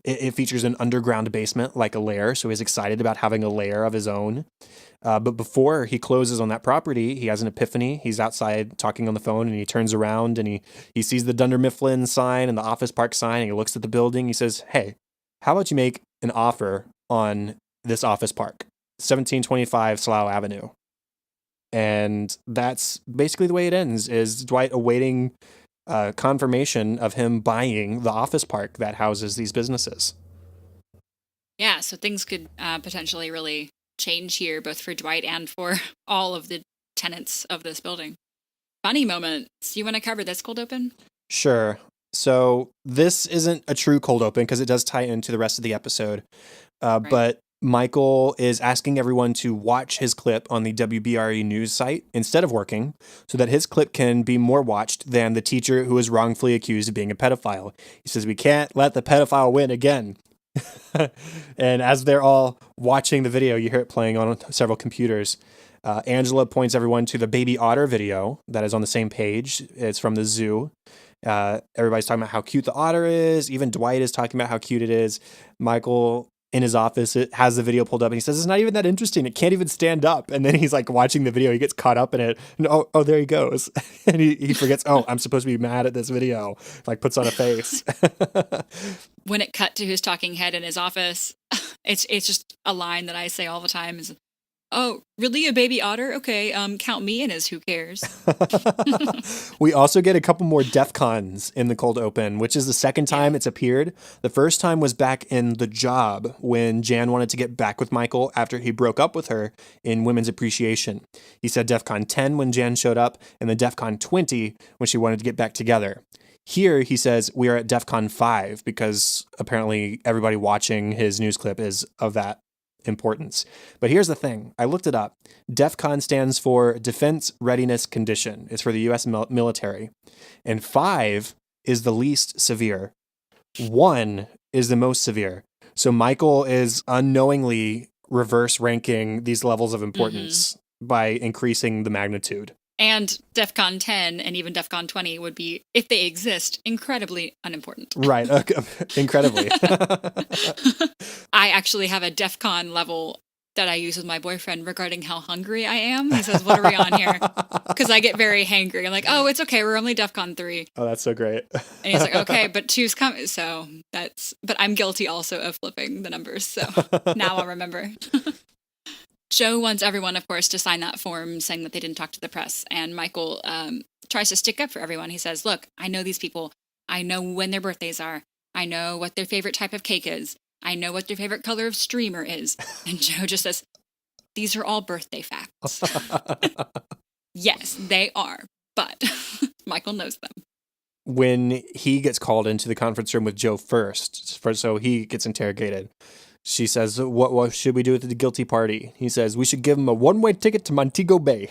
it features an underground basement, like a lair. So he's excited about having a lair of his own. But before he closes on that property, he has an epiphany. He's outside talking on the phone, and he turns around and he sees the Dunder Mifflin sign and the Office Park sign. And he looks at the building. He says, "Hey, how about you make an offer on this Office Park, 1725 Slough Avenue?" And that's basically the way it ends, is Dwight awaiting confirmation of him buying the office park that houses these businesses. Yeah, so things could potentially really change here, both for Dwight and for all of the tenants of this building. Funny moments. You want to cover this cold open? Sure. So this isn't a true cold open because it does tie into the rest of the episode. Right. But Michael is asking everyone to watch his clip on the WBRE news site instead of working, so that his clip can be more watched than the teacher who was wrongfully accused of being a pedophile. He says, "We can't let the pedophile win again." And as they're all watching the video, you hear it playing on several computers. Angela points everyone to the baby otter video that is on the same page. It's from the zoo. Everybody's talking about how cute the otter is. Even Dwight is talking about how cute it is. Michael in his office, it has the video pulled up, and he says it's not even that interesting. It can't even stand up. And then he's like watching the video. He gets caught up in it. And oh, there he goes. And he forgets, oh, I'm supposed to be mad at this video. Like puts on a face. When it cut to his talking head in his office, it's just a line that I say all the time is, "Oh, really, a baby otter? Okay, count me in as who cares." We also get a couple more DEF CONs in the cold open, which is the second time Yeah. it's appeared. The first time was back in The Job when Jan wanted to get back with Michael after he broke up with her in Women's Appreciation. He said DEF CON 10 when Jan showed up, and then DEF CON 20 when she wanted to get back together. Here he says we are at DEF CON 5 because apparently everybody watching his news clip is of that importance. But here's the thing. I looked it up. DEF CON stands for Defense Readiness Condition. It's for the U.S. military. And 5 is the least severe. 1 is the most severe. So Michael is unknowingly reverse ranking these levels of Mm-hmm. importance by increasing the magnitude. And DEFCON 10 and even DEFCON 20 would be, if they exist, incredibly unimportant. Right. Incredibly. I actually have a DEFCON level that I use with my boyfriend regarding how hungry I am. He says, "What are we on here?" Because I get very hangry. I'm like, "Oh, it's okay. We're only DEFCON 3." Oh, that's so great. And he's like, "Okay, but two's coming." So but I'm guilty also of flipping the numbers. So now I'll remember. Joe wants everyone, of course, to sign that form saying that they didn't talk to the press. And Michael tries to stick up for everyone. He says, "Look, I know these people. I know when their birthdays are. I know what their favorite type of cake is. I know what their favorite color of streamer is." And Joe just says, "These are all birthday facts." Yes, they are. But Michael knows them. When he gets called into the conference room with Joe first, so he gets interrogated, she says, what should we do with the guilty party? He says, "We should give him a one-way ticket to Montego Bay,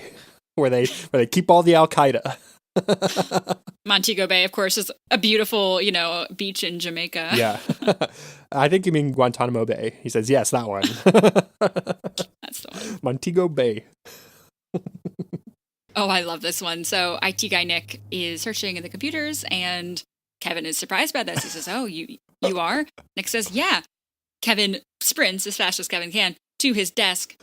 where they keep all the Al-Qaeda." Montego Bay, of course, is a beautiful, beach in Jamaica. Yeah. I think you mean Guantanamo Bay. He says, "Yes, that one." That's the one. Montego Bay. Oh, I love this one. So IT guy Nick is searching in the computers, and Kevin is surprised by this. He says, oh, you are? Nick says, yeah. Kevin sprints as fast as Kevin can to his desk.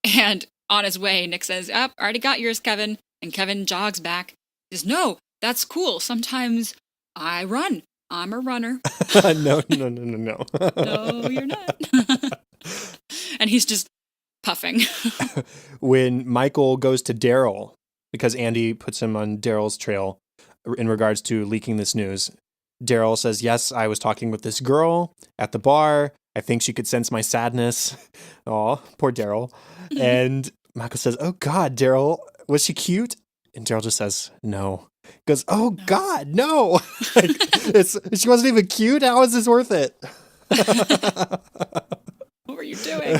And on his way, Nick says, already got yours, Kevin. And Kevin jogs back. He says, no, that's cool. Sometimes I run. I'm a runner. No. No, you're not. And he's just puffing. When Michael goes to Daryl, because Andy puts him on Daryl's trail in regards to leaking this news, Daryl says, yes, I was talking with this girl at the bar. I think she could sense my sadness. Oh, poor Daryl. And Michael says, oh, God, Daryl, was she cute? And Daryl just says, no. He goes, oh, no. God, no. She wasn't even cute. How is this worth it? What were you doing?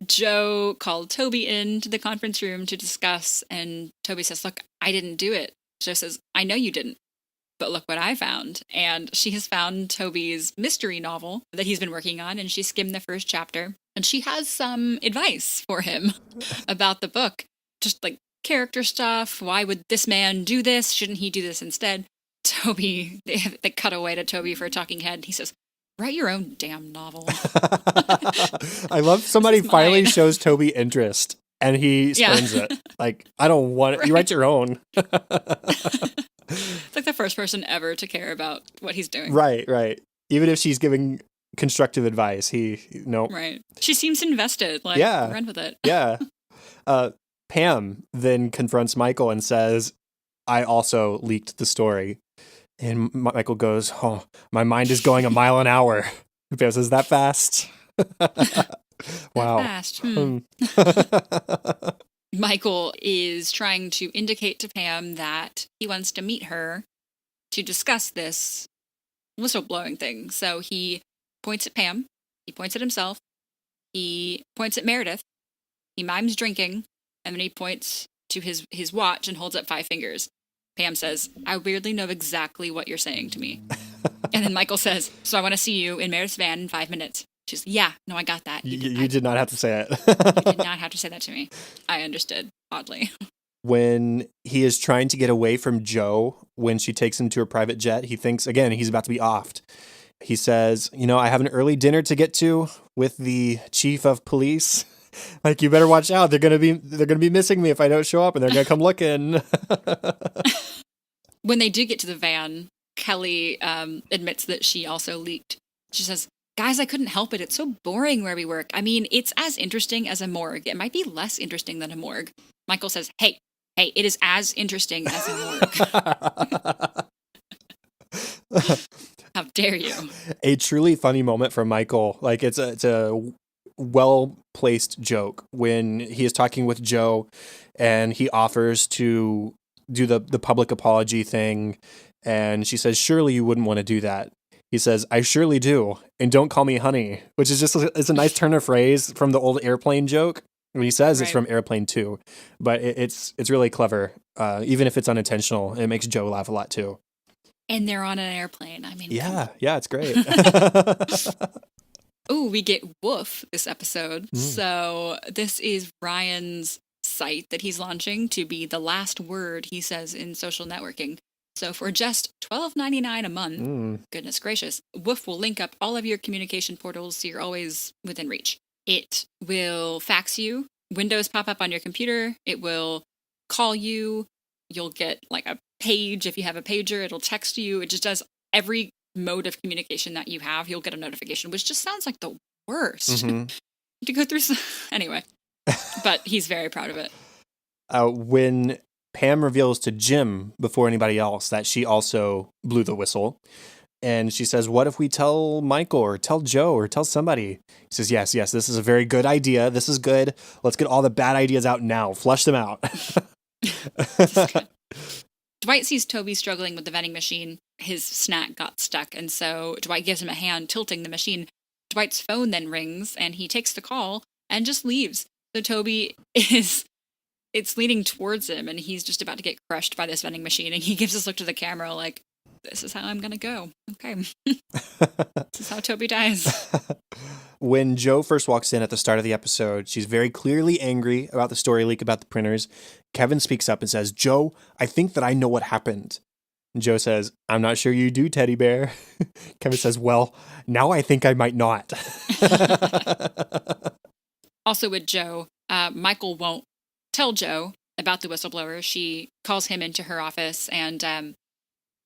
Joe called Toby into the conference room to discuss, and Toby says, look, I didn't do it. Joe says, I know you didn't, but look what I found. And she has found Toby's mystery novel that he's been working on, and she skimmed the first chapter, and she has some advice for him about the book. Just like character stuff. Why would this man do this? Shouldn't he do this instead? Toby, they cut away to Toby for a talking head. He says, write your own damn novel. I love somebody finally shows Toby interest and he spurns it. Like, I don't want it. Right. You write your own. It's like the first person ever to care about what he's doing. Right. Even if she's giving constructive advice, no. Right. She seems invested. Like, run with it. Yeah. Pam then confronts Michael and says, I also leaked the story. And Michael goes, oh, my mind is going a mile an hour. Pam says, that fast? Wow. That fast. Michael is trying to indicate to Pam that he wants to meet her to discuss this whistleblowing thing. So he points at Pam. He points at himself. He points at Meredith. He mimes drinking. And then he points to his watch and holds up 5 fingers. Pam says, I weirdly know exactly what you're saying to me. And then Michael says, so I want to see you in Meredith's van in 5 minutes. She's, yeah, no, I got that. You did not have to say it. You did not have to say that to me. I understood, oddly. When he is trying to get away from Joe, when she takes him to her private jet, he thinks, again, he's about to be offed. He says, I have an early dinner to get to with the chief of police. Like, you better watch out. They're gonna be missing me if I don't show up, and they're gonna come looking. When they do get to the van, Kelly admits that she also leaked. She says, guys, I couldn't help it. It's so boring where we work. I mean, it's as interesting as a morgue. It might be less interesting than a morgue. Michael says, hey, it is as interesting as a morgue. How dare you? A truly funny moment from Michael. Like, it's a well-placed joke when he is talking with Joe and he offers to do the public apology thing, and she says, surely you wouldn't want to do that. He says, I surely do, and don't call me honey, which is it's a nice turn of phrase from the old Airplane joke. When he says it's from Airplane 2, but it's really clever. Even if it's unintentional, it makes Joe laugh a lot too. And they're on an airplane. I mean, yeah, it's great. Oh, we get woof this episode. So this is Ryan's site that he's launching to be the last word he says in social networking. So for just $12.99 a month, goodness gracious, Woof will link up all of your communication portals so you're always within reach. It will fax you. Windows pop up on your computer. It will call you. You'll get like a page. If you have a pager, it'll text you. It just does every mode of communication that you have. You'll get a notification, which just sounds like the worst to go through. Anyway, but he's very proud of it. When Pam reveals to Jim before anybody else that she also blew the whistle, and she says, what if we tell Michael or tell Joe or tell somebody? He says, yes, this is a very good idea. This is good. Let's get all the bad ideas out now. Flush them out. Dwight sees Toby struggling with the vending machine. His snack got stuck, and so Dwight gives him a hand tilting the machine. Dwight's phone then rings, and he takes the call and just leaves. So Toby it's leaning towards him, and he's just about to get crushed by this vending machine, and he gives this look to the camera like, this is how I'm going to go. Okay. This is how Toby dies. When Joe first walks in at the start of the episode, she's very clearly angry about the story leak about the printers. Kevin speaks up and says, Joe, I think that I know what happened. And Joe says, I'm not sure you do, teddy bear. Kevin says, well, now I think I might not. Also with Joe, Michael won't tell Joe about the whistleblower. She calls him into her office and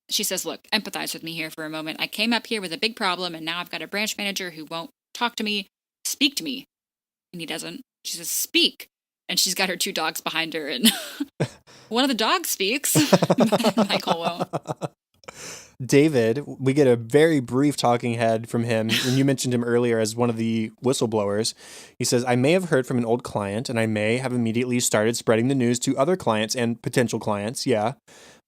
she says, look, empathize with me here for a moment. I came up here with a big problem and now I've got a branch manager who won't talk to me, speak to me. And he doesn't. She says, speak. And she's got her 2 dogs behind her and one of the dogs speaks. Michael won't. David, we get a very brief talking head from him, and you mentioned him earlier as one of the whistleblowers. He says, I may have heard from an old client, and I may have immediately started spreading the news to other clients and potential clients, yeah.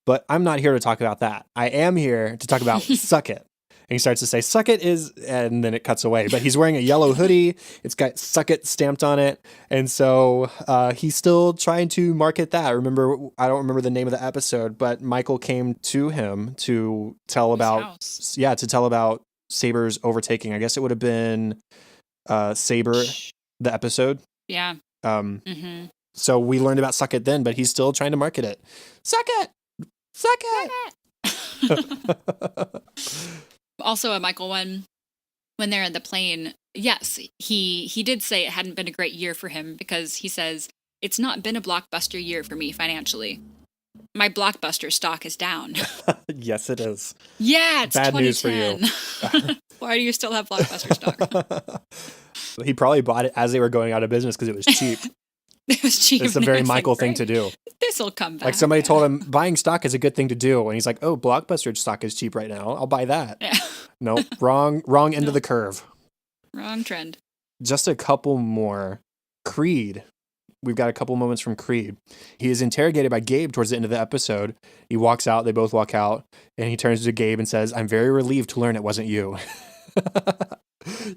But I'm not here to talk about that. I am here to talk about Suck It. And he starts to say, Suck It is, and then it cuts away. But he's wearing a yellow hoodie. It's got Suck It stamped on it. And so he's still trying to market that. I don't remember the name of the episode, but Michael came to him to tell about, Saber's overtaking. I guess it would have been Saber, the episode. Yeah. So we learned about Suck It then, but he's still trying to market it. Suck it! Suck it! Also a Michael one, when they're in the plane, yes, he did say it hadn't been a great year for him because he says, it's not been a blockbuster year for me financially. My Blockbuster stock is down. Yes, it is. Yeah, it's bad 2010. news for you. Why do you still have Blockbuster stock? He probably bought it as they were going out of business because it was cheap. It was cheap. It's a very Michael thing to do. This will come back. Like somebody told him buying stock is a good thing to do. And he's like, oh, Blockbuster stock is cheap right now. I'll buy that. Yeah. No, wrong end of the curve. Wrong trend. Just a couple more. Creed. We've got a couple moments from Creed. He is interrogated by Gabe towards the end of the episode. He walks out. They both walk out. And he turns to Gabe and says, I'm very relieved to learn it wasn't you.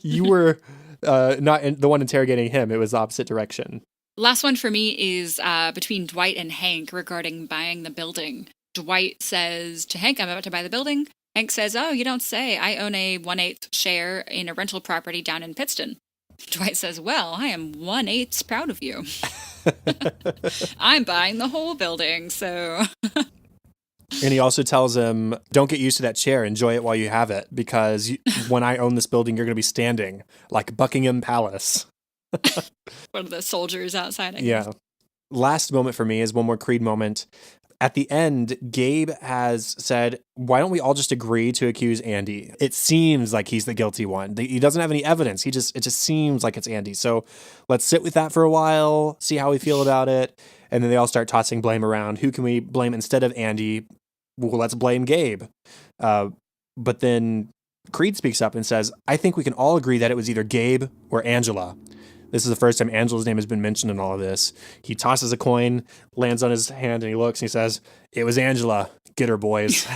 You were not the one interrogating him. It was the opposite direction. Last one for me is between Dwight and Hank regarding buying the building. Dwight says to Hank, I'm about to buy the building. Hank says, oh, you don't say. I own a 1/8 share in a rental property down in Pittston. Dwight says, well, I am 1/8 proud of you. I'm buying the whole building, so... And he also tells him, don't get used to that chair. Enjoy it while you have it, because when I own this building, you're going to be standing like Buckingham Palace. One of the soldiers outside. Yeah. Last moment for me is one more Creed moment. At the end, Gabe has said, why don't we all just agree to accuse Andy? It seems like he's the guilty one. He doesn't have any evidence. It just seems like it's Andy. So let's sit with that for a while, see how we feel about it. And then they all start tossing blame around. Who can we blame instead of Andy? Well, let's blame Gabe. But then Creed speaks up and says, I think we can all agree that it was either Gabe or Angela. This is the first time Angela's name has been mentioned in all of this. He tosses a coin, lands on his hand, and he looks and he says, it was Angela. Get her, boys.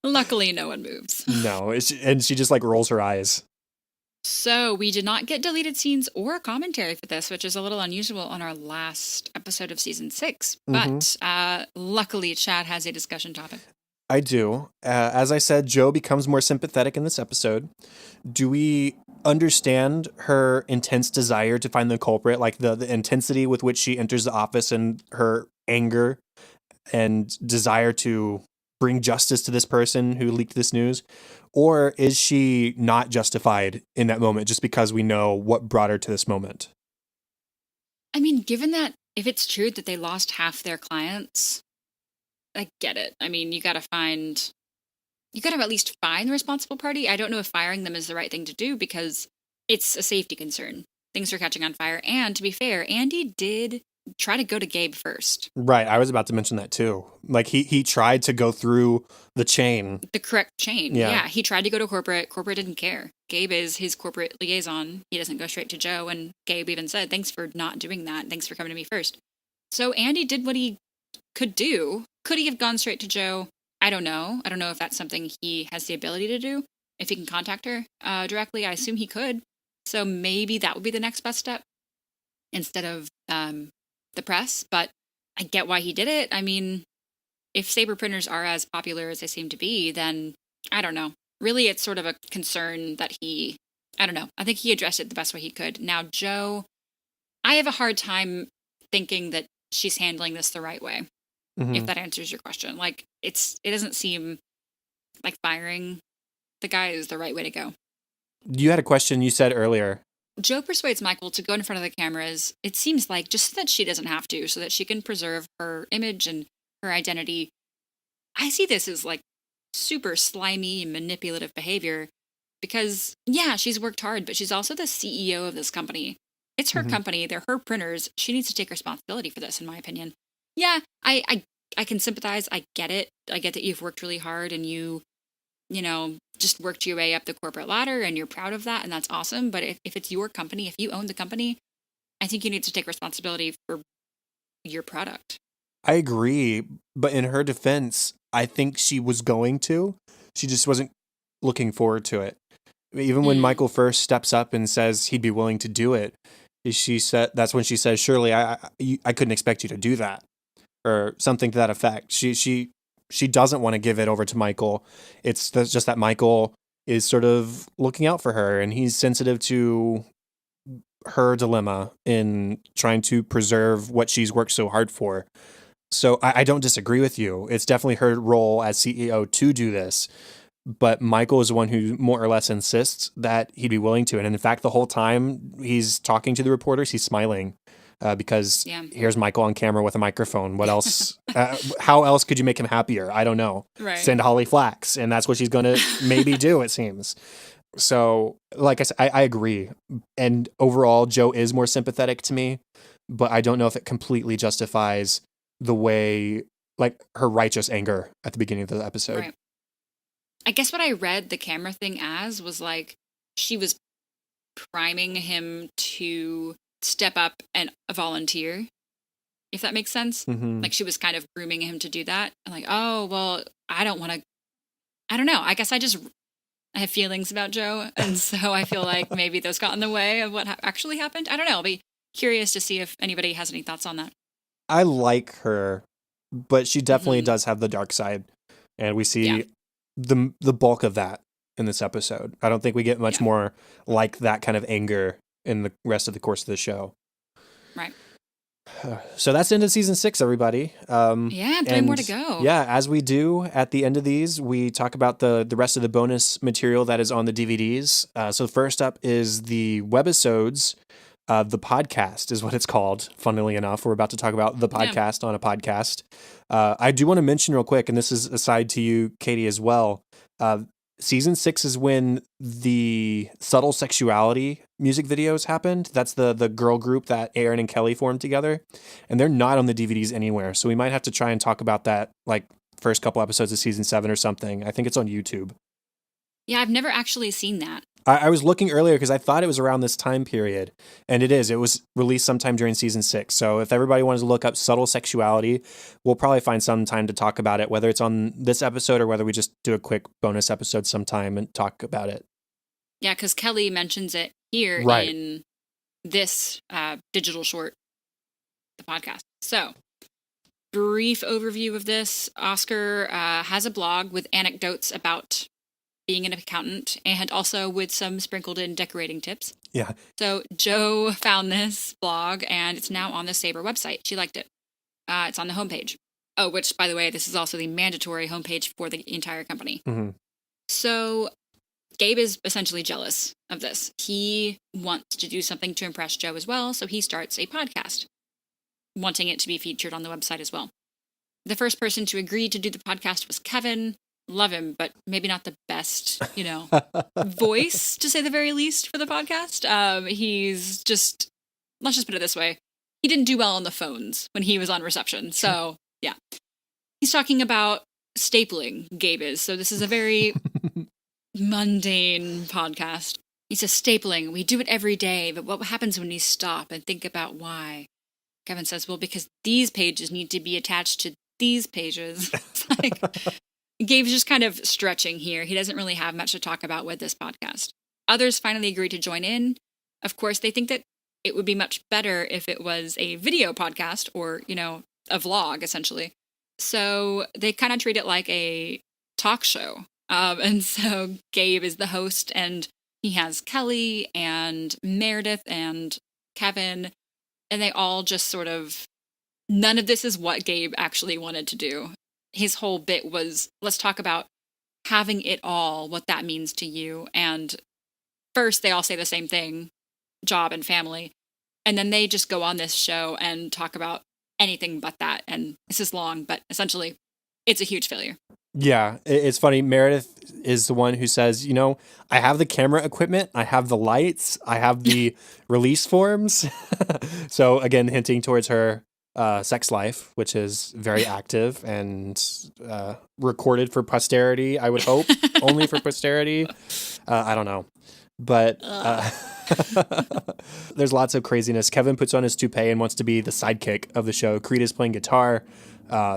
Luckily, no one moves. No, and she just like rolls her eyes. So we did not get deleted scenes or commentary for this, which is a little unusual on our last episode of season 6. But luckily, Chad has a discussion topic. I do. As I said, Joe becomes more sympathetic in this episode. Do we understand her intense desire to find the culprit, like the intensity with which she enters the office and her anger and desire to bring justice to this person who leaked this news? Or is she not justified in that moment just because we know what brought her to this moment? I mean, given that if it's true that they lost half their clients, I get it. I mean, you gotta at least find the responsible party. I don't know if firing them is the right thing to do because it's a safety concern. Things are catching on fire. And to be fair, Andy did try to go to Gabe first. Right. I was about to mention that too. Like he tried to go through the chain. The correct chain. Yeah. He tried to go to corporate. Corporate didn't care. Gabe is his corporate liaison. He doesn't go straight to Joe. And Gabe even said, thanks for not doing that. Thanks for coming to me first. So Andy did what he could do. Could he have gone straight to Joe? I don't know. I don't know if that's something he has the ability to do. If he can contact her directly, I assume he could. So maybe that would be the next best step instead of the press. But I get why he did it. I mean, if Saber printers are as popular as they seem to be, then I don't know. Really, it's sort of a concern that I don't know. I think he addressed it the best way he could. Now, Joe, I have a hard time thinking that she's handling this the right way. if Hmm. that answers your question. Like, it doesn't seem like firing the guy is the right way to go. You had a question you said earlier. Joe persuades Michael to go in front of the cameras. It seems like just so that she doesn't have to, so that she can preserve her image and her identity. I see this as like super slimy, manipulative behavior because, yeah, she's worked hard, but she's also the CEO of this company. It's her Hmm. company. They're her printers. She needs to take responsibility for this, in my opinion. Yeah, I can sympathize. I get it. I get that you've worked really hard and you know, just worked your way up the corporate ladder and you're proud of that and that's awesome. But if it's your company, if you own the company, I think you need to take responsibility for your product. I agree, but in her defense, I think she was going to. She just wasn't looking forward to it. Even when Mm, Michael first steps up and says he'd be willing to do it, she said that's when she says, "Surely, I couldn't expect you to do that," or something to that effect. She doesn't want to give it over to Michael. Just that Michael is sort of looking out for her, and he's sensitive to her dilemma in trying to preserve what she's worked so hard for. So I don't disagree with you. It's definitely her role as CEO to do this. But Michael is the one who more or less insists that he'd be willing to. And in fact, the whole time he's talking to the reporters, he's smiling because yeah. here's Michael on camera with a microphone. What else? How else could you make him happier? I don't know. Right. Send Holly flax. And that's what she's going to maybe do, it seems. So, like I said, I agree. And overall, Joe is more sympathetic to me, but I don't know if it completely justifies the way, like her righteous anger at the beginning of the episode. Right. I guess what I read the camera thing as was like she was priming him to step up and volunteer, if that makes sense. Hmm. Like she was kind of grooming him to do that. And like, oh, well, I don't want to, I don't know. I guess I have feelings about Joe. And so I feel like maybe those got in the way of what actually happened. I don't know. I'll be curious to see if anybody has any thoughts on that. I like her, but she definitely Hmm. does have the dark side, and we Yeah. see the bulk of that in this episode. I don't think we get much Yeah. more like that kind of anger in the rest of the course of the show. Right. So that's the end of season 6, everybody. Yeah. 3 more to And go. yeah, as we do at the end of these, we talk about the rest of the bonus material that is on the DVDs. So first up is the webisodes. The podcast is what it's called. Funnily enough, we're about to talk about the Yeah. podcast on a podcast. I do want to mention real quick, and this is aside to you, Katie, as well. Uh, Season 6 is when the Subtle Sexuality music videos happened. That's the girl group that Aaron and Kelly formed together, and they're not on the DVDs anywhere. So we might have to try and talk about that, like first couple episodes of season 7 or something. I think it's on YouTube. Yeah. I've never actually seen that. I was looking earlier because I thought it was around this time period, and it is. It was released sometime during season 6. So if everybody wanted to look up Subtle Sexuality, we'll probably find some time to talk about it, whether it's on this episode or whether we just do a quick bonus episode sometime and talk about it. Yeah. Because Kelly mentions it here Right. in this digital short, the podcast. So, brief overview of this. Oscar has a blog with anecdotes about being an accountant and also with some sprinkled in decorating tips. Yeah. So Joe found this blog and it's now on the Sabre website. She liked it. It's on the homepage. Oh, which, by the way, this is also the mandatory homepage for the entire company. Hmm. So Gabe is essentially jealous of this. He wants to do something to impress Joe as well, so he starts a podcast, wanting it to be featured on the website as well. The first person to agree to do the podcast was Kevin. Love him, but maybe not the best, voice, to say the very least, for the podcast. He's just, let's just put it this way. He didn't do well on the phones when he was on reception. So, yeah. He's talking about stapling, Gabe is. So this is a very mundane podcast. He says, stapling, we do it every day, but what happens when you stop and think about why? Kevin says, well, because these pages need to be attached to these pages. It's like, Gabe's just kind of stretching here. He doesn't really have much to talk about with this podcast. Others finally agree to join in. Of course, they think that it would be much better if it was a video podcast or, a vlog, essentially. So they kind of treat it like a talk show. And so Gabe is the host, and he has Kelly and Meredith and Kevin, and they all just sort of none of this is what Gabe actually wanted to do. His whole bit was, let's talk about having it all, what that means to you. And first, they all say the same thing, job and family. And then they just go on this show and talk about anything but that. And this is long, but essentially, it's a huge failure. Yeah, it's funny. Meredith is the one who says, I have the camera equipment, I have the lights, I have the release forms. So again, hinting towards her sex life, which is very active and recorded for posterity, I would hope, only for posterity. I don't know. But there's lots of craziness. Kevin puts on his toupee and wants to be the sidekick of the show. Creed is playing guitar.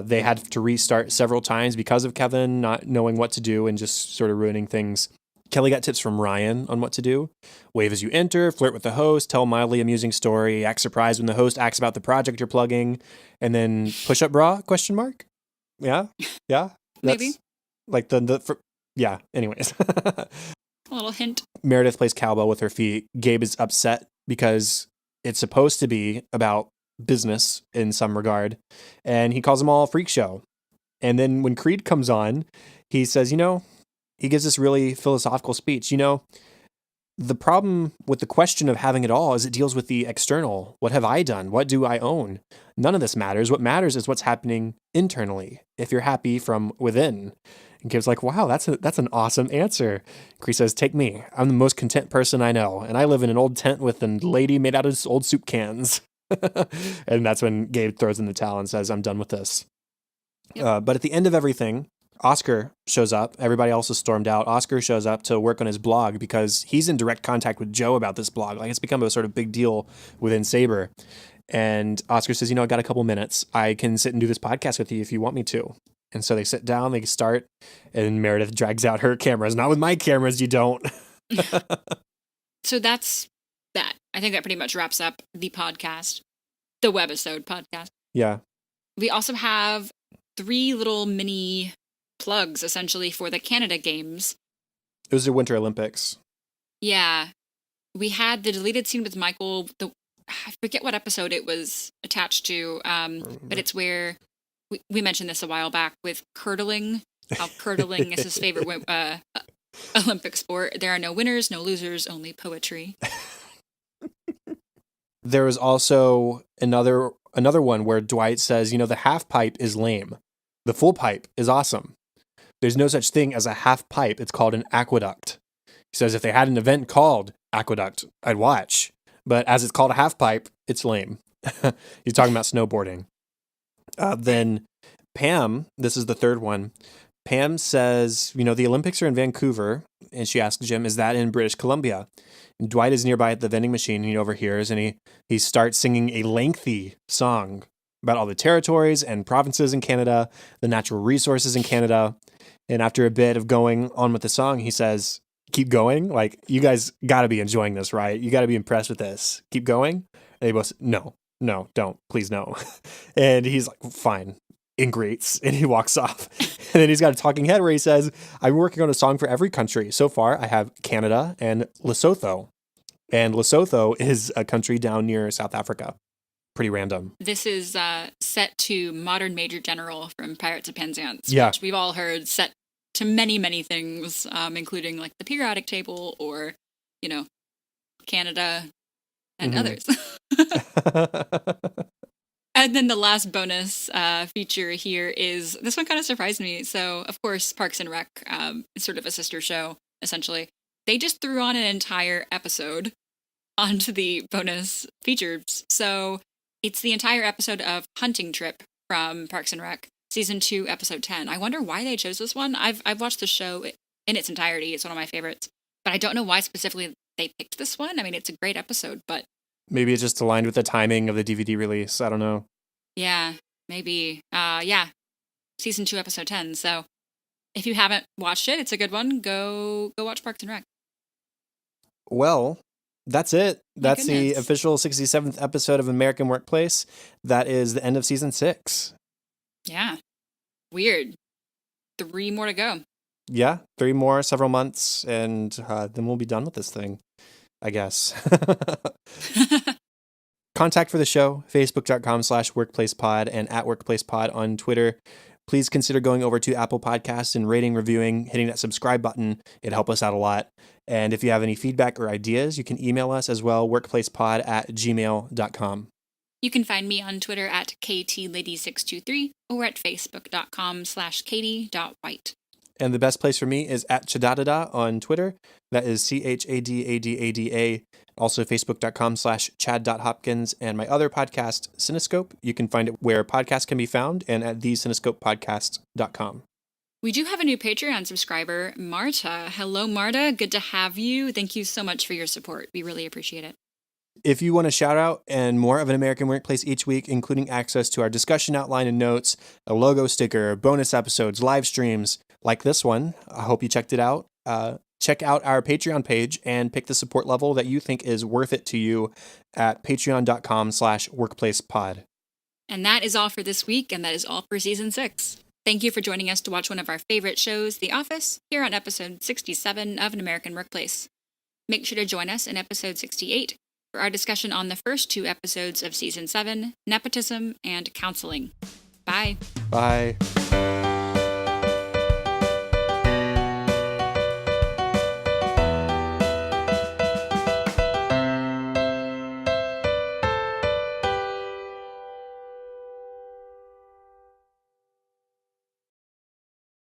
They had to restart several times because of Kevin not knowing what to do and just sort of ruining things. Kelly got tips from Ryan on what to do. Wave as you enter, flirt with the host, tell a mildly amusing story, act surprised when the host asks about the project you're plugging, and then push-up bra, question mark? Yeah? Yeah? Maybe. Like yeah, anyways. A little hint. Meredith plays cowbell with her feet. Gabe is upset because it's supposed to be about business in some regard, and he calls them all a freak show. And then when Creed comes on, he says, he gives this really philosophical speech. The problem with the question of having it all is it deals with the external. What have I done? What do I own? None of this matters. What matters is what's happening internally. If you're happy from within. And Gabe's like, wow, that's an awesome answer. Creed says, take me. I'm the most content person I know, and I live in an old tent with a lady made out of old soup cans. And that's when Gabe throws in the towel and says, I'm done with this. Yep. But at the end of everything, Oscar shows up. Everybody else is stormed out. Oscar shows up to work on his blog because he's in direct contact with Joe about this blog. Like, it's become a sort of big deal within Saber. And Oscar says, I got a couple minutes. I can sit and do this podcast with you if you want me to. And so they sit down, they start, and Meredith drags out her cameras. Not with my cameras, you don't. So that's that. I think that pretty much wraps up the podcast, the webisode podcast. Yeah. We also have 3 little mini plugs, essentially, for the Canada Games. It was the Winter Olympics. Yeah. We had the deleted scene with Michael. I forget what episode it was attached to, but it's where we mentioned this a while back with curdling. How curdling is his favorite Olympic sport. There are no winners, no losers, only poetry. There was also another one where Dwight says, the half pipe is lame. The full pipe is awesome. There's no such thing as a half pipe. It's called an aqueduct. He says if they had an event called Aqueduct, I'd watch. But as it's called a half pipe, it's lame. He's talking about snowboarding. Then Pam, this is the third one. Pam says, the Olympics are in Vancouver. And she asks Jim, is that in British Columbia? And Dwight is nearby at the vending machine. And he overhears and he starts singing a lengthy song about all the territories and provinces in Canada, the natural resources in Canada. And after a bit of going on with the song, he says, keep going. Like, you guys got to be enjoying this, right? You got to be impressed with this. Keep going. And they both, no, don't, please, no. And he's like, fine. In greats, and he walks off. And then he's got a talking head where he says, I'm working on a song for every country. So far, I have Canada and Lesotho. And Lesotho is a country down near South Africa. Pretty random. This is set to Modern Major General from Pirates of Penzance, yeah. Which we've all heard set to many, many things, including like the periodic table or, Canada and others. And then the last bonus feature here is, this one kind of surprised me. So, of course, Parks and Rec is sort of a sister show, essentially. They just threw on an entire episode onto the bonus features. So it's the entire episode of Hunting Trip from Parks and Rec, season 2, episode 10. I wonder why they chose this one. I've watched the show in its entirety. It's one of my favorites. But I don't know why specifically they picked this one. I mean, it's a great episode, but... Maybe it's just aligned with the timing of the DVD release. I don't know. Yeah, maybe. Yeah, season 2, episode 10. So if you haven't watched it, it's a good one. Go watch Parks and Rec. Well, that's it. That's the official 67th episode of American Workplace. That is the end of season 6. Yeah. Weird. 3 more to go. Yeah, 3 more, several months, and then we'll be done with this thing, I guess. Contact for the show, facebook.com/workplacepod and @workplacepod on Twitter. Please consider going over to Apple Podcasts and rating, reviewing, hitting that subscribe button. It'd help us out a lot. And if you have any feedback or ideas, you can email us as well, workplacepod@gmail.com. You can find me on Twitter at KTLady623 or at facebook.com/katie.white. And the best place for me is at Chadadada on Twitter. That is CHADADADA. Also facebook.com/chad.hopkins. And my other podcast, Cinescope, you can find it where podcasts can be found and at thecinescopepodcast.com. We do have a new Patreon subscriber, Marta. Hello, Marta. Good to have you. Thank you so much for your support. We really appreciate it. If you want a shout out and more of An American Workplace each week, including access to our discussion outline and notes, a logo sticker, bonus episodes, live streams like this one, I hope you checked it out. Check out our Patreon page and pick the support level that you think is worth it to you at patreon.com/workplacepod. And that is all for this week, and that is all for season 6. Thank you for joining us to watch one of our favorite shows, The Office, here on episode 67 of An American Workplace. Make sure to join us in episode 68 for our discussion on the first 2 episodes of season 7, Nepotism and Counseling. Bye. Bye.